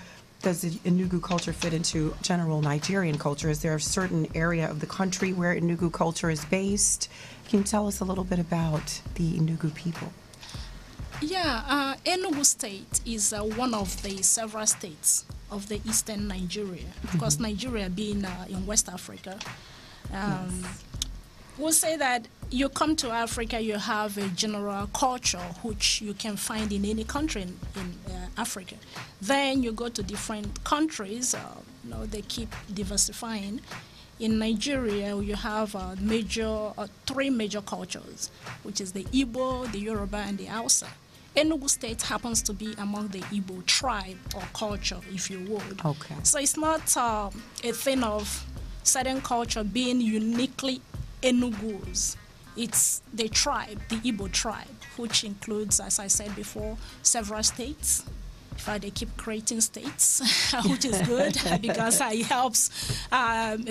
does the Enugu culture fit into general Nigerian culture? Is there a certain area of the country where Enugu culture is based? Can you tell us a little bit about the Enugu people? Yeah, Enugu State is one of the several states of the eastern Nigeria. Of course, Nigeria being in West Africa. We'll say that you come to Africa, you have a general culture which you can find in any country in Africa. Then you go to different countries, they keep diversifying. In Nigeria, you have three major cultures, which is the Igbo, the Yoruba, and the Hausa. Enugu State happens to be among the Igbo tribe or culture, if you would. Okay. So it's not a thing of certain culture being uniquely Enugu's. It's the tribe, the Igbo tribe, which includes, as I said before, several states. In fact, they keep creating states, which is good because it helps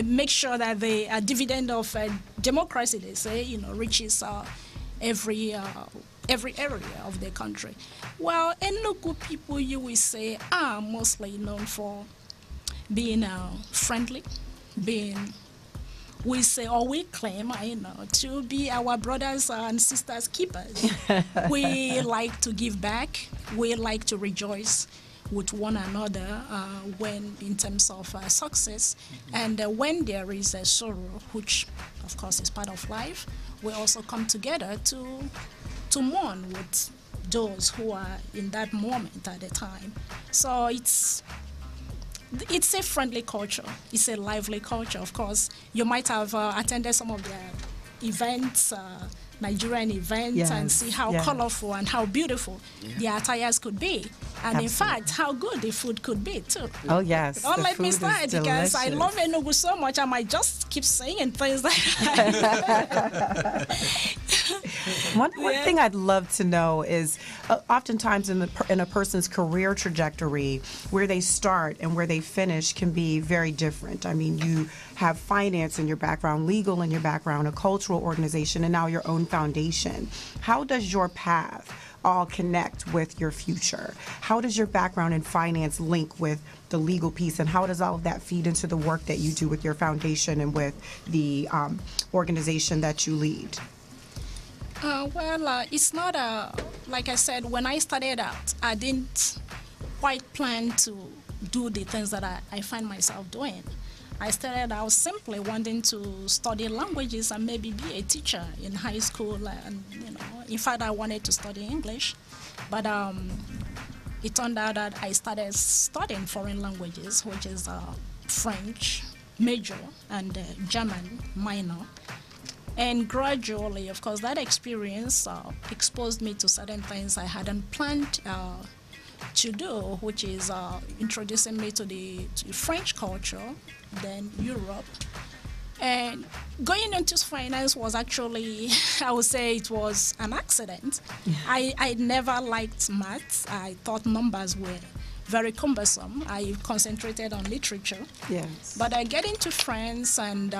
make sure that the dividend of democracy, they say, reaches every area of the country. Well, Enugu people, you will say, are mostly known for being friendly, we say, or we claim, to be our brothers and sisters keepers. We like to give back. We like to rejoice with one another when, in terms of success, and when there is a sorrow, which of course is part of life, we also come together to mourn with those who are in that moment at the time. So it's a friendly culture. It's a lively culture. Of course, you might have attended some of their events, Nigerian events, and see how colorful and how beautiful the attires could be. And in fact, how good the food could be, too. Oh, yes. Don't let me start because I love Enugu so much, I might just keep saying things like that. One thing I'd love to know is, oftentimes in a person's career trajectory, where they start and where they finish can be very different. I mean, you have finance in your background, legal in your background, a cultural organization, and now your own foundation. How does your path all connect with your future? How does your background in finance link with the legal piece, and how does all of that feed into the work that you do with your foundation and with the organization that you lead? It's not like I said, when I started out, I didn't quite plan to do the things that I find myself doing. I started out simply wanting to study languages and maybe be a teacher in high school, and in fact, I wanted to study English, but it turned out that I started studying foreign languages, which is French major and German minor. And gradually, of course, that experience exposed me to certain things I hadn't planned to do, which is introducing me to the French culture, then Europe. And going into finance was actually, I would say it was an accident. I never liked maths. I thought numbers were very cumbersome. I concentrated on literature. Yes. But I get into France and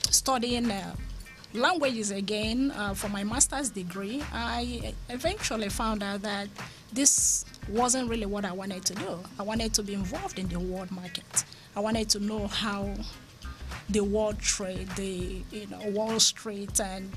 studying languages again for my master's degree. I eventually found out that this wasn't really what I wanted to do. I wanted to be involved in the world market. I wanted to know how the world trade, the Wall Street and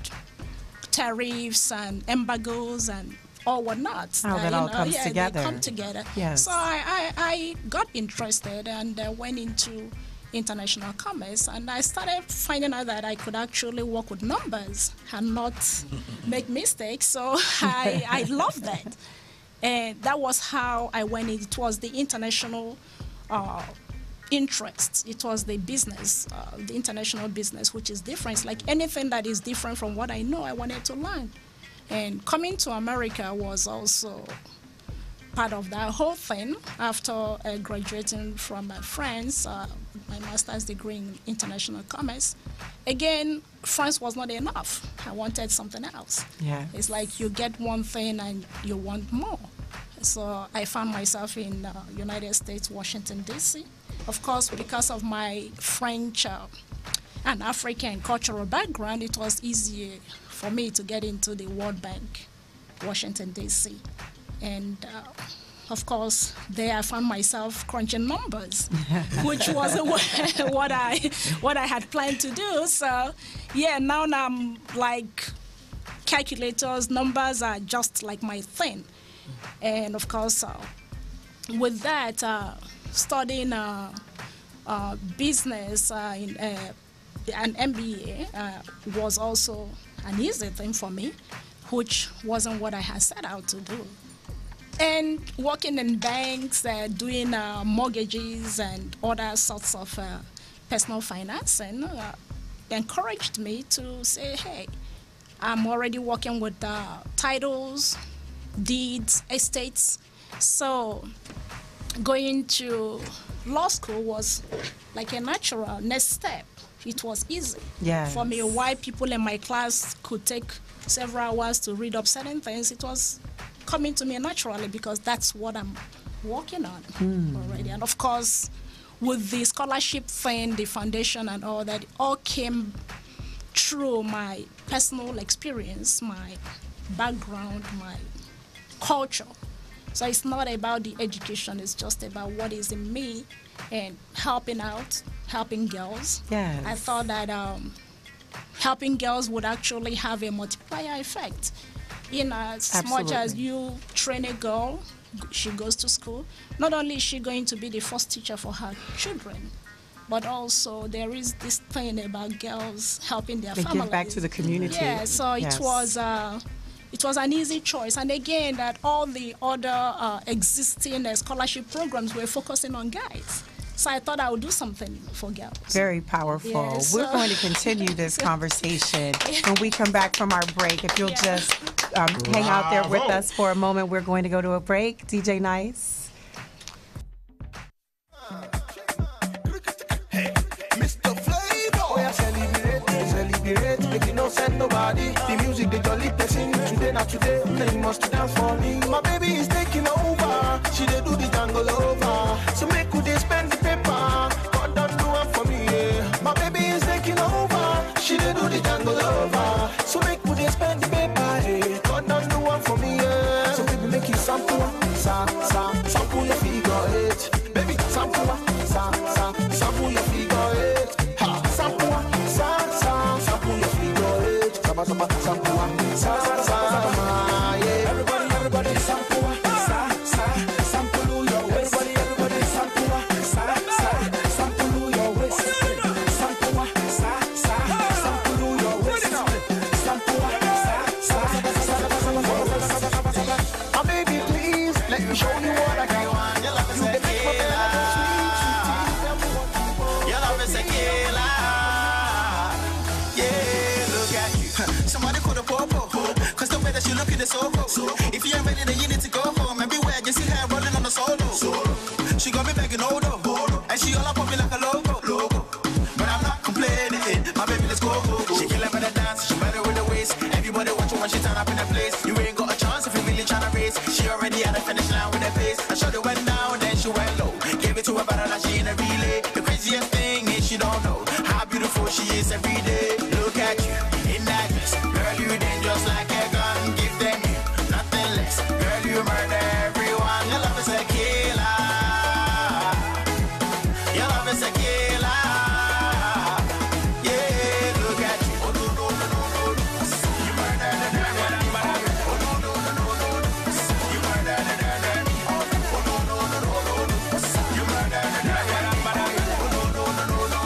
tariffs and embargoes and all whatnot. How that all comes together. They come together. Yes. So I got interested and went into international commerce, and I started finding out that I could actually work with numbers and not make mistakes. So I loved that. And that was how I went in. It was the international interest. It was the business, the international business, which is different. It's like anything that is different from what I know, I wanted to learn. And coming to America was also part of that whole thing. After graduating from France, my master's degree in international commerce, again, France was not enough. I wanted something else. Yeah. It's like you get one thing and you want more. So I found myself in United States, Washington, D.C. Of course, because of my French and African cultural background, it was easier for me to get into the World Bank, Washington, D.C. And of course, there I found myself crunching numbers, which wasn't what I had planned to do. So, yeah, now I'm like calculators, numbers are just like my thing. And of course, with that, studying business in an MBA was also an easy thing for me, which wasn't what I had set out to do. And working in banks, doing mortgages and other sorts of personal financing encouraged me to say, hey, I'm already working with titles, deeds, estates. So going to law school was like a natural next step. It was easy for me. Why people in my class could take several hours to read up certain things, it was coming to me naturally because that's what I'm working on already. And of course, with the scholarship thing, the foundation and all that, it all came through my personal experience, my background, my culture. So it's not about the education, it's just about what is in me and helping out, helping girls. Yes. I thought that helping girls would actually have a multiplier effect. As much as you train a girl, she goes to school, not only is she going to be the first teacher for her children, but also there is this thing about girls helping their families. They give back to the community. Yeah, so it was an easy choice. And again, that all the other existing scholarship programs were focusing on guys. So I thought I would do something for girls. Very powerful. Yeah, We're going to continue this conversation when we come back from our break. If you'll just hang out there with us for a moment, we're going to go to a break. DJ Nice. Mr. Flavor. Oh, yeah, celebrate, make you know no send nobody. The music, the jolly person. Today, not today, they must dance for me. My baby is taking over. She dey do the jungle over. So make good they spend the paper. God don't do it for me, yeah. My baby is taking over. She dey do the jungle over. So make good they spend the paper, yeah. God don't do it for me, yeah. So baby make it sample, sample your figure eight. Baby sample, sample your figure eight. Ha, sample, sample your figure eight. Sample, yeah. Everybody sample. If you ain't ready, then you need to go home and beware. You see her rolling on the solo. She got me begging hold up, and she all up on me like a logo. But I'm not complaining. My baby, let's go. She killing with the dance, she better with the waist. Everybody watch her when she turn up in the place. You ain't got a chance if you really tryna race. She already at the finish line with the pace. I shot it went down, then she went low. Gave it to her better than she in a relay. The craziest thing is she don't know how beautiful she is every day. Look at you in that dress, girl, you dangerous like a gun. Give them you nothing less, girl, you murder everyone. Your love is a killer. Your love is a killer. Yeah, look at you. Oh no no no no no. You murder the dirty. Oh no no no no no. You murder the dirty. Oh no no no no no. You murder the dirty. Oh no no no no no.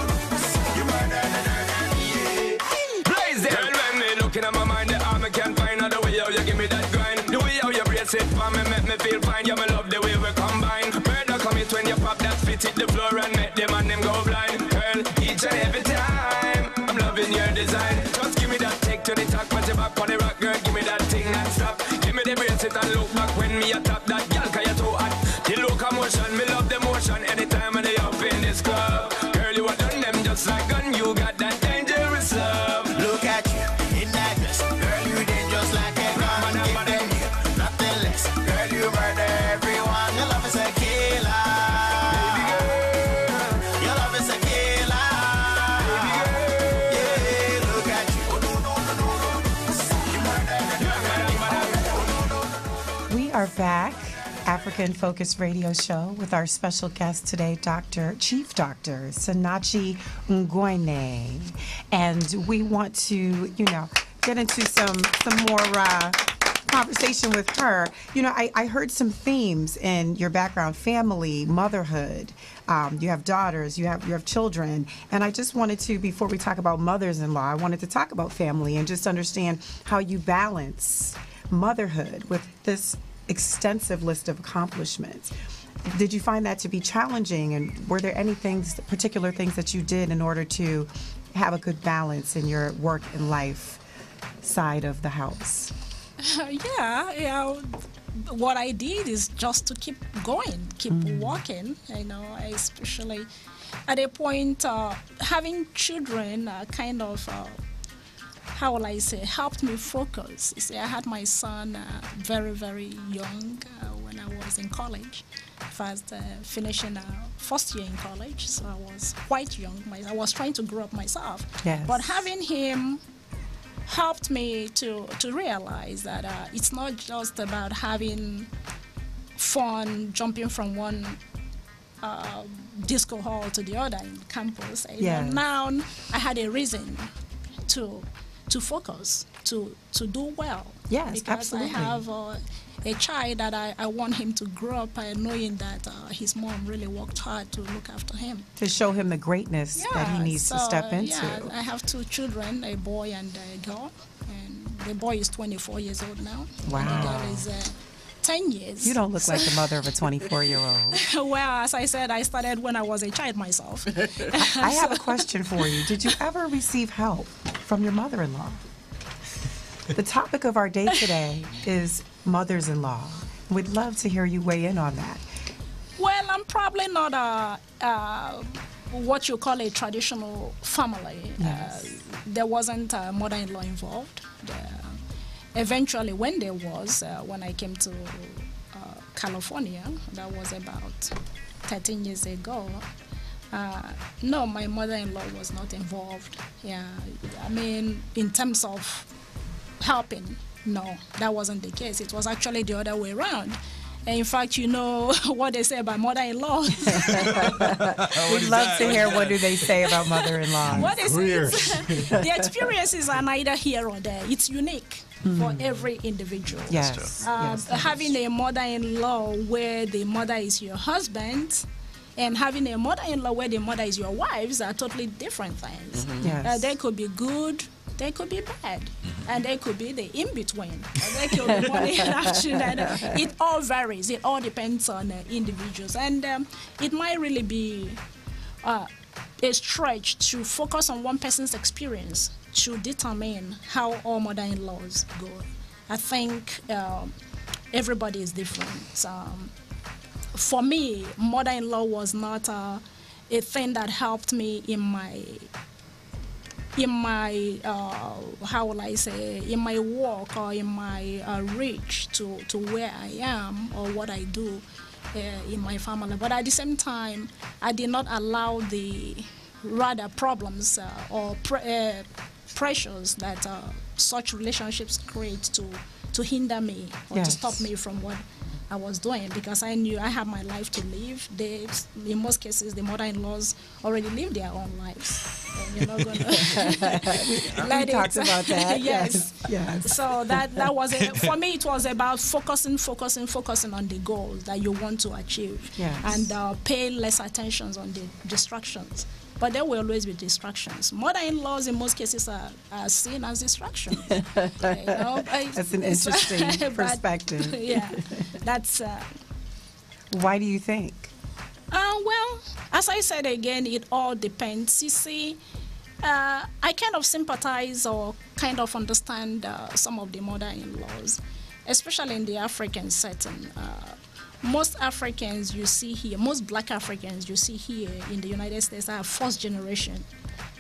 You murder the dirty. Yeah. Blaze it. Girl, when me looking at my mind, the arm I can't find the way how you give me that grind. The way how you brace it for me, make me feel fine. Yeah, me love the way we combine. Murder commit when you pop that spit hit the floor and make them and them go blind. Girl, each and every time, I'm loving your design. Just give me that take to the talk, put it back on the rock, girl. Give me that thing and stop. Give me the brace it and look back when me a top that girl, 'cause you're too hot. The locomotion, me love the motion. Anytime when they up in this club, girl, you are done them just like gun. You got that dangerous love. Look at you in that dress, girl, you dangerous like a gun. Give them you nothing less, girl, you murder everyone. Your love is a killer, baby girl. Your love is a killer, baby girl. Yeah, look at you. Oh no no no no no. You murder the We are back, African Focus Radio Show, with our special guest today, Chief Doctor Sanachi Ngoine. And we want to, get into some more conversation with her. I heard some themes in your background: family, motherhood. You have daughters, you have children, and I just wanted to, before we talk about mothers-in-law, I wanted to talk about family and just understand how you balance motherhood with this extensive list of accomplishments. Did you find that to be challenging, and were there any particular things that you did in order to have a good balance in your work and life side of the house? Yeah. What I did is just to keep going, keep walking. Especially at a point, having children kind of. How will I say, helped me focus. You see, I had my son very, very young when I was in college, finishing first year in college, so I was quite young. I was trying to grow up myself. Yes. But having him helped me to realize that it's not just about having fun, jumping from one disco hall to the other in campus. Yes. Now I had a reason to focus, to do well. Yes, because absolutely. I have a child that I want him to grow up knowing that his mom really worked hard to look after him. To show him the greatness that he needs to step into. Yeah, I have two children, a boy and a girl. And the boy is 24 years old now. Wow. And the girl is 10 years. You don't look like the mother of a 24-year-old. Well, as I said, I started when I was a child myself. I have a question for you. Did you ever receive help from your mother-in-law? The topic of our day today is mothers-in-law. We'd love to hear you weigh in on that. Well, I'm probably not what you call a traditional family. There wasn't a mother-in-law involved. Eventually, when there was, when I came to California, that was about 13 years ago. No, my mother-in-law was not involved. Yeah, I mean, in terms of helping, no, that wasn't the case. It was actually the other way around. And in fact, you know what they say about mother-in-law. We'd love to hear what do they say about mother-in-law. What is the experiences are neither here or there. It's unique for every individual. Yes. Having a mother-in-law where the mother is your husband and having a mother-in-law where the mother is your wives are totally different things. Yes. They could be good, they could be bad, and they could be the in-between. They could be morning and afternoon. It all varies. It all depends on individuals. And it might really be a stretch to focus on one person's experience to determine how all mother-in-laws go. I think everybody is different. For me, mother-in-law was not a thing that helped me in my how will I say, in my work or in my reach to where I am or what I do in my family. But at the same time, I did not allow the rather problems or pressures that such relationships create to hinder me or to stop me from what I was doing, because I knew I had my life to live. In most cases, the mother-in-laws already live their own lives. And you're not going to let we talked about that. Yes. Yes. So that was it. For me, it was about focusing on the goals that you want to achieve, and pay less attention on the distractions. But there will always be distractions. Mother-in-laws, in most cases, are seen as distractions. That's an interesting perspective. Yeah, that's. Why do you think? Well, as I said again, it all depends. You see, I kind of sympathize or kind of understand some of the mother-in-laws, especially in the African setting. Most Africans you see here, most black Africans you see here in the United States are first generation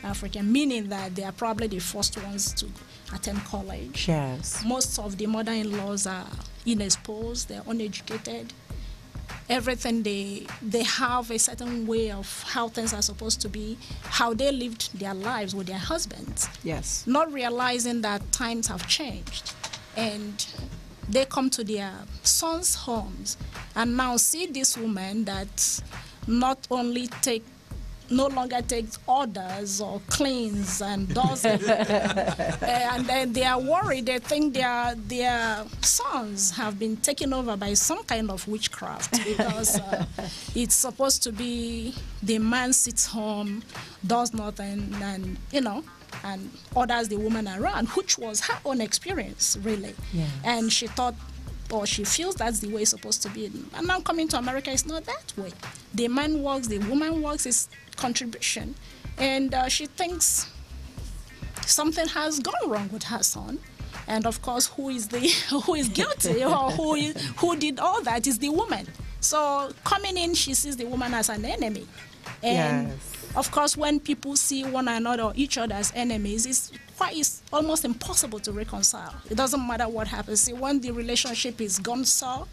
African, meaning that they are probably the first ones to attend college. Yes. Most of the mother-in-laws are inexposed, they're uneducated. Everything they have a certain way of how things are supposed to be, how they lived their lives with their husbands. Yes. Not realizing that times have changed, and they come to their sons' homes and now see this woman that not only no longer takes orders or cleans and does it. And then they are worried. They think their sons have been taken over by some kind of witchcraft, because it's supposed to be the man sits home, does nothing, and and orders the woman around, which was her own experience, really. Yes. And she thought, or she feels that's the way it's supposed to be. And now coming to America, it's not that way. The man works, the woman works, it's contribution. And she thinks something has gone wrong with her son. And of course, who is guilty or who did all that is the woman. So coming in, she sees the woman as an enemy. And of course, when people see one another or each other as enemies, it's almost impossible to reconcile. It doesn't matter what happens. See, when the relationship is gone sour,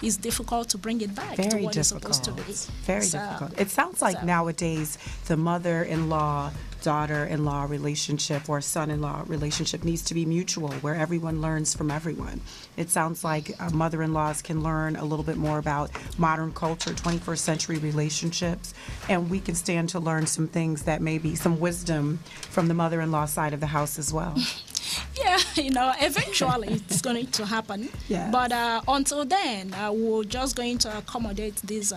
it's difficult to bring it back to what it's supposed to be. Very difficult. It sounds like nowadays the mother-in-law, daughter-in-law relationship or son-in-law relationship needs to be mutual, where everyone learns from everyone. It sounds like mother-in-laws can learn a little bit more about modern culture, 21st century relationships, and we can stand to learn some things that may be some wisdom from the mother-in-law side of the house as well. Yeah, eventually it's going to happen. Yeah. But until then, we're just going to accommodate these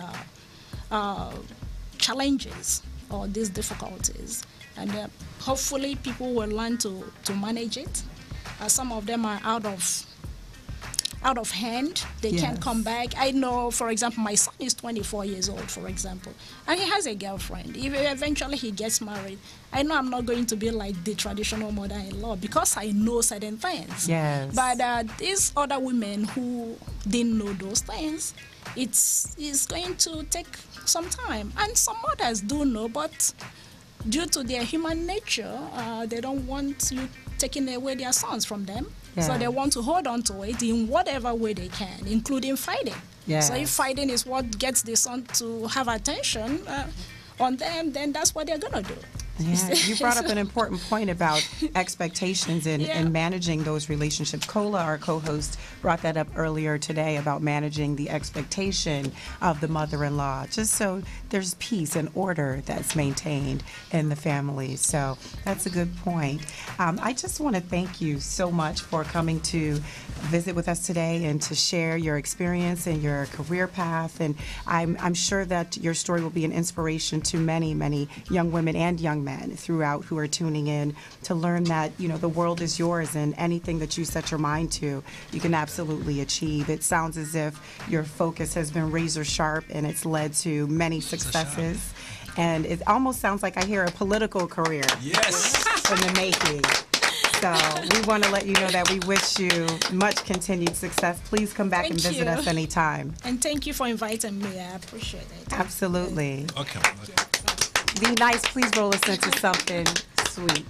challenges or these difficulties. And hopefully people will learn to manage it. Some of them are out of hand. They can't come back. I know, for example, my son is 24 years old, for example, and he has a girlfriend. If eventually he gets married, I know I'm not going to be like the traditional mother-in-law because I know certain things. Yes. But these other women who didn't know those things, it's going to take some time. And some mothers do know, but due to their human nature, they don't want you taking away their sons from them. So they want to hold on to it in whatever way they can, including fighting. So if fighting is what gets the son to have attention on them, then that's what they're going to do. Yeah, you brought up an important point about expectations and managing those relationships. Kola, our co-host, brought that up earlier today about managing the expectation of the mother-in-law, just so there's peace and order that's maintained in the family. So that's a good point. I just want to thank you so much for coming to visit with us today and to share your experience and your career path. And I'm sure that your story will be an inspiration to many, many young women and young men throughout who are tuning in to learn that, you know, the world is yours and anything that you set your mind to, you can absolutely achieve. It sounds as if your focus has been razor sharp and it's led to many successes. And it almost sounds like I hear a political career in the making. So we want to let you know that we wish you much continued success. Please come back and visit us anytime. And thank you for inviting me. I appreciate it. Absolutely. Okay. Be nice. Please roll us into something sweet.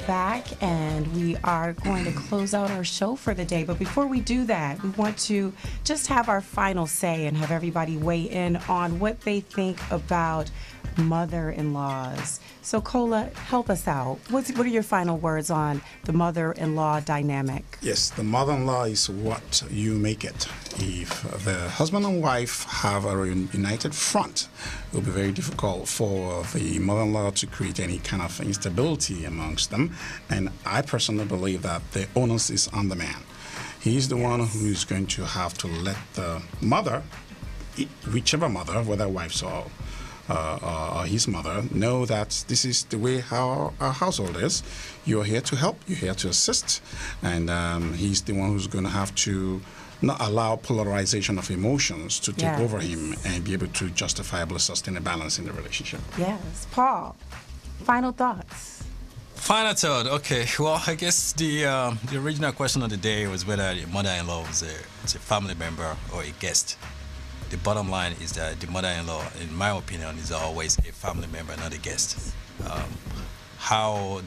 Back, and we are going to close out our show for the day. But before we do that, we want to just have our final say and have everybody weigh in on what they think about mother-in-laws. So, Kola, help us out. What are your final words on the mother-in-law dynamic? Yes, the mother-in-law is what you make it. If the husband and wife have a united front, it will be very difficult for the mother-in-law to create any kind of instability amongst them. And I personally believe that the onus is on the man. He's the one who is going to have to let the mother, whichever mother, whether wives or his mother, know that this is the way how our household is. You're here to help, you're here to assist, and he's the one who's going to have to not allow polarization of emotions to take over him and be able to justifiably sustain a balance in the relationship. Yes. Paul, final thoughts? Final thought. Okay. Well, I guess the original question of the day was whether the mother-in-law was a family member or a guest. The bottom line is that the mother-in-law, in my opinion, is always a family member, not a guest. How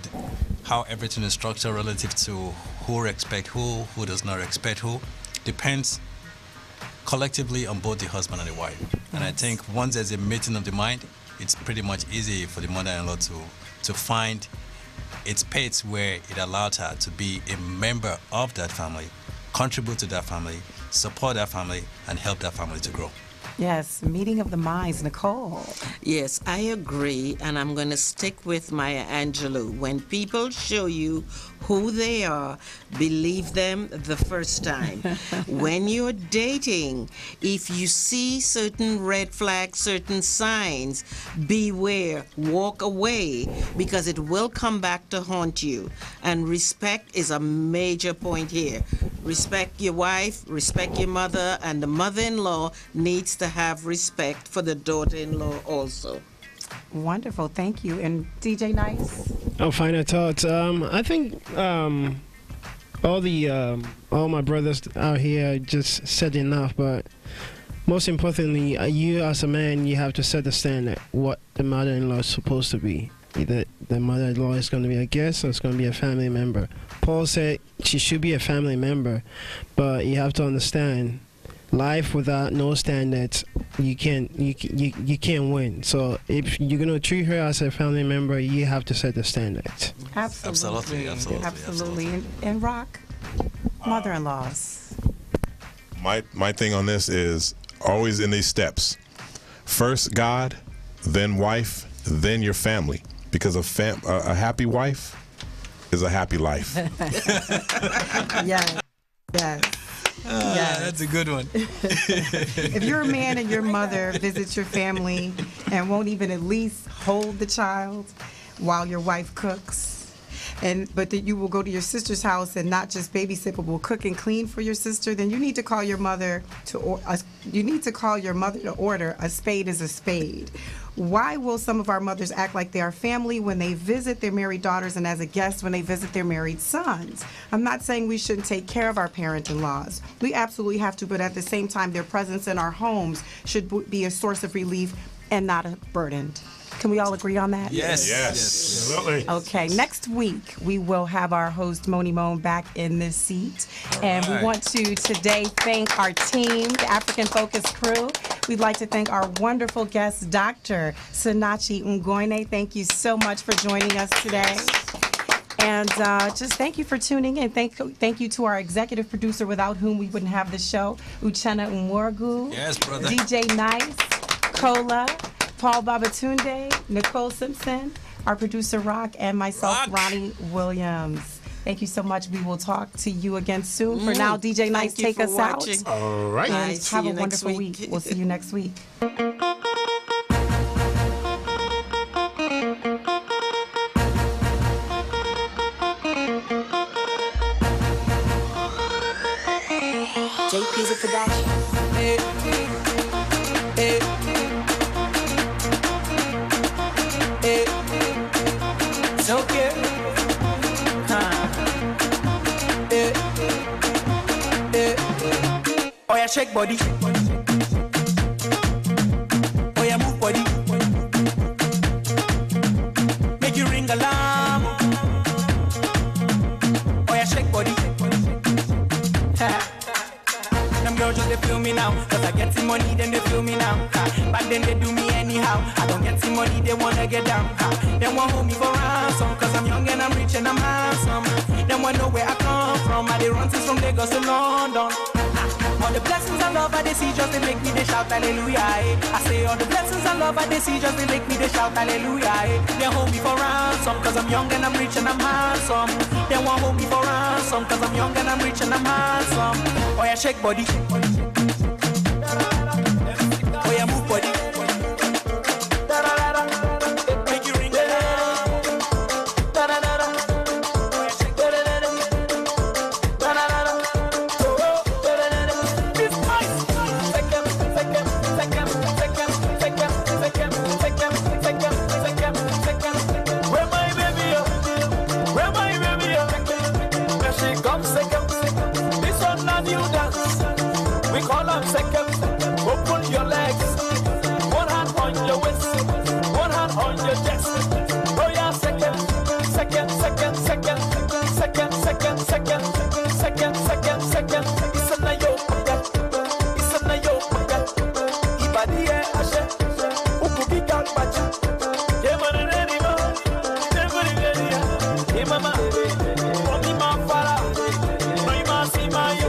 everything is structured relative to who respects who does not respect who, depends collectively on both the husband and the wife. And I think once there's a meeting of the mind, it's pretty much easy for the mother-in-law to find its space where it allows her to be a member of that family, contribute to that family, support that family, and help that family to grow. Yes, meeting of the minds. Nicole. Yes, I agree, and I'm going to stick with Maya Angelou. When people show you who they are, believe them the first time. When you're dating, if you see certain red flags, certain signs, beware, walk away, because it will come back to haunt you. And respect is a major point here. Respect your wife, respect your mother, and the mother-in-law needs to have respect for the daughter-in-law also. Wonderful, thank you. And DJ Nice? Oh, final thoughts. I think all my brothers out here just said enough, but most importantly, you as a man, you have to set the standard what the mother-in-law is supposed to be. Either the mother-in-law is going to be a guest or it's going to be a family member. Paul said she should be a family member, but you have to understand, life without no standards, you can't win. So if you're going to treat her as a family member, you have to set the standards. Absolutely. And Rock, mother-in-laws. My thing on this is always in these steps. First God, then wife, then your family. Because a happy wife is a happy life. Yes. That's a good one. If you're a man and your mother visits your family and won't even at least hold the child while your wife cooks, but that you will go to your sister's house and not just babysit, but will cook and clean for your sister, then you need to call your mother to order a spade is a spade. Why will some of our mothers act like they are family when they visit their married daughters and as a guest when they visit their married sons? I'm not saying we shouldn't take care of our parent-in-laws. We absolutely have to, but at the same time, their presence in our homes should be a source of relief and not a burden. Can we all agree on that? Yes. Absolutely. Okay, next week we will have our host Moni Moan back in this seat. And we want to today thank our team, the African Focus crew. We'd like to thank our wonderful guest, Dr. Sinachi Ngoine. Thank you so much for joining us today. And just thank you for tuning in. Thank you to our executive producer, without whom we wouldn't have the show, Uchenna Umworgu. Yes, brother. DJ Nice, Kola, Paul Babatunde, Nicole Simpson, our producer Rock, and myself, Ronnie Williams. Thank you so much. We will talk to you again soon. For now, DJ Nice, take us out. All right. And have a wonderful week. We'll see you next week. JP's a production. Hey, hey, hey. It's okay. Hey, hey. Oh yeah, shake body. Oh yeah, move body. Make you ring alarm. Oh yeah, shake body. Them girls just they feel me now, cause I get some money, then they feel me now. Back then they do me anyhow. I don't get some money, they wanna get down. They want hold me for ransom, cause I'm young and I'm rich and I'm handsome. They want know where I come from. I they run things from Lagos to London. All the blessings and love I they see just they make me they shout hallelujah. I say all the blessings and love I they see just they make me they shout hallelujah. They hold me for ransom, cause I'm young and I'm rich and I'm handsome. They want hold me for ransom, cause I'm young and I'm rich and I'm handsome. Oh yeah, shake body. Oh yeah, move body. Make you ring Where my baby up? Where my baby up? Where she comes second. This one not you dance. We call them second. Open your legs. One hand on your waist. One hand on your chest. Oh yeah, second. Second, second, second. Second, second, second. Second, second, second. It's a nayo. It's a nayo. Ibadi e ashe. Ukubi kalbacha. Yemane neniba. Yemane neniya. Yemama. Omi ma fara. No ima si ma yo.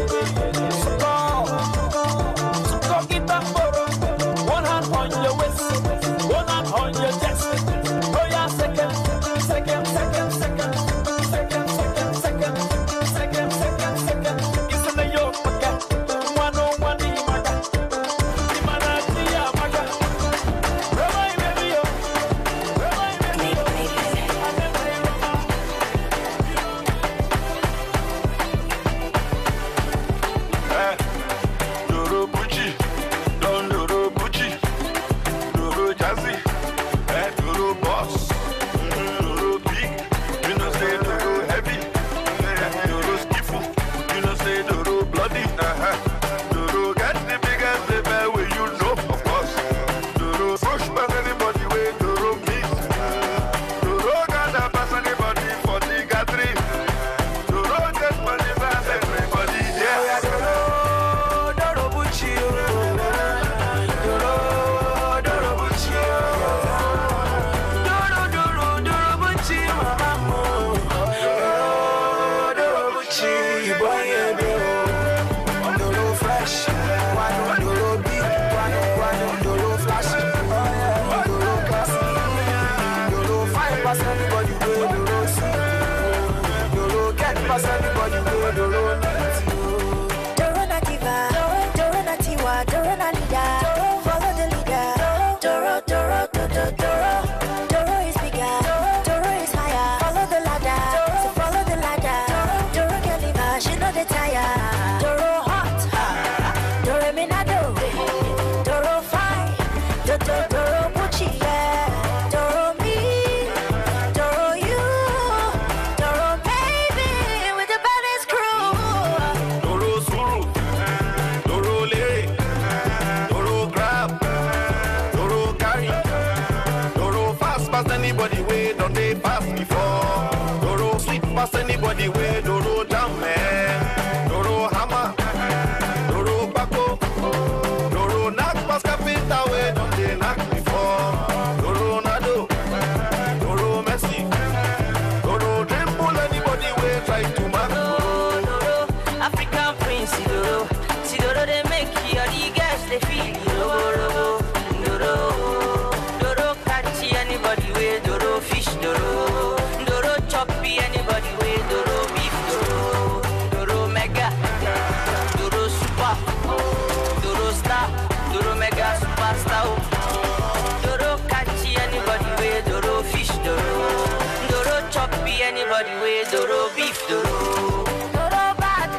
everybody with Doro beef, Doro. Doro bad,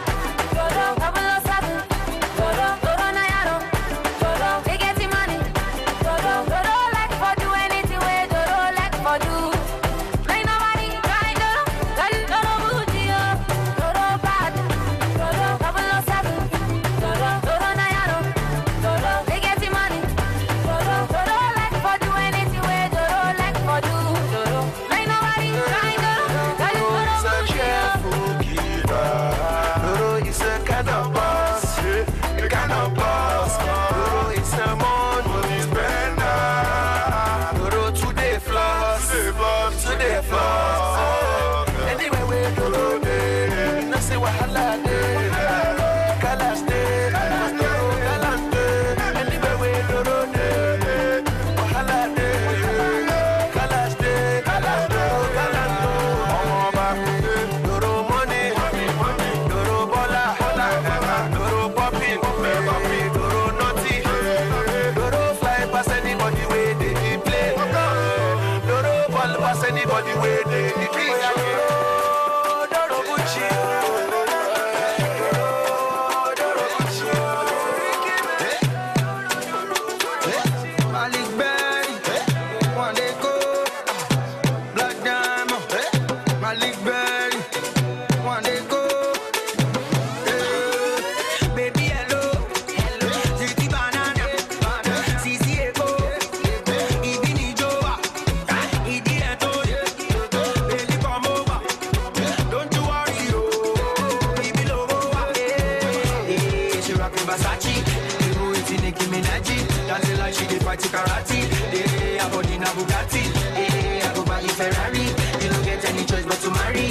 Doro 007, Doro, Doro Nayaro, Doro, they get the money, Doro, Doro like for do anything where Doro like for do. Ain't nobody try Doro, Doro booty, Doro bad, Doro 007, Doro, Doro Nayaro, Doro, they get the money, Doro, Doro like for do anything where Doro like for do. Doro, ain't nobody try Doro, Doro booty, Doro is a kind of boss, a kind of boss. Doro is a money spender. Doro today floss, today floss. Anyway, we Doro day, no say wahala day, colors day, Doro galante. Anyway, we Doro day, wahala day, colors day, Doro galante. Doro money, Doro bola, Doro popping, Doro naughty, Doro fly past anybody where they play, Doro ball past anybody where they play. Doro Gucci, Doro Gucci, Malik Berry, one day go, Black Diamond, Malik Berry, one day go. Baby hello, Ziti banana, Sisi ego, Ibini joa, Idi eto, baby come over, don't you worry yo, baby logo, she rockin' Versace, you eating Nicki Minaj, dancing like she dey fight karate, her body na Bugatti, I go buy you Ferrari, you don't get any choice but to marry.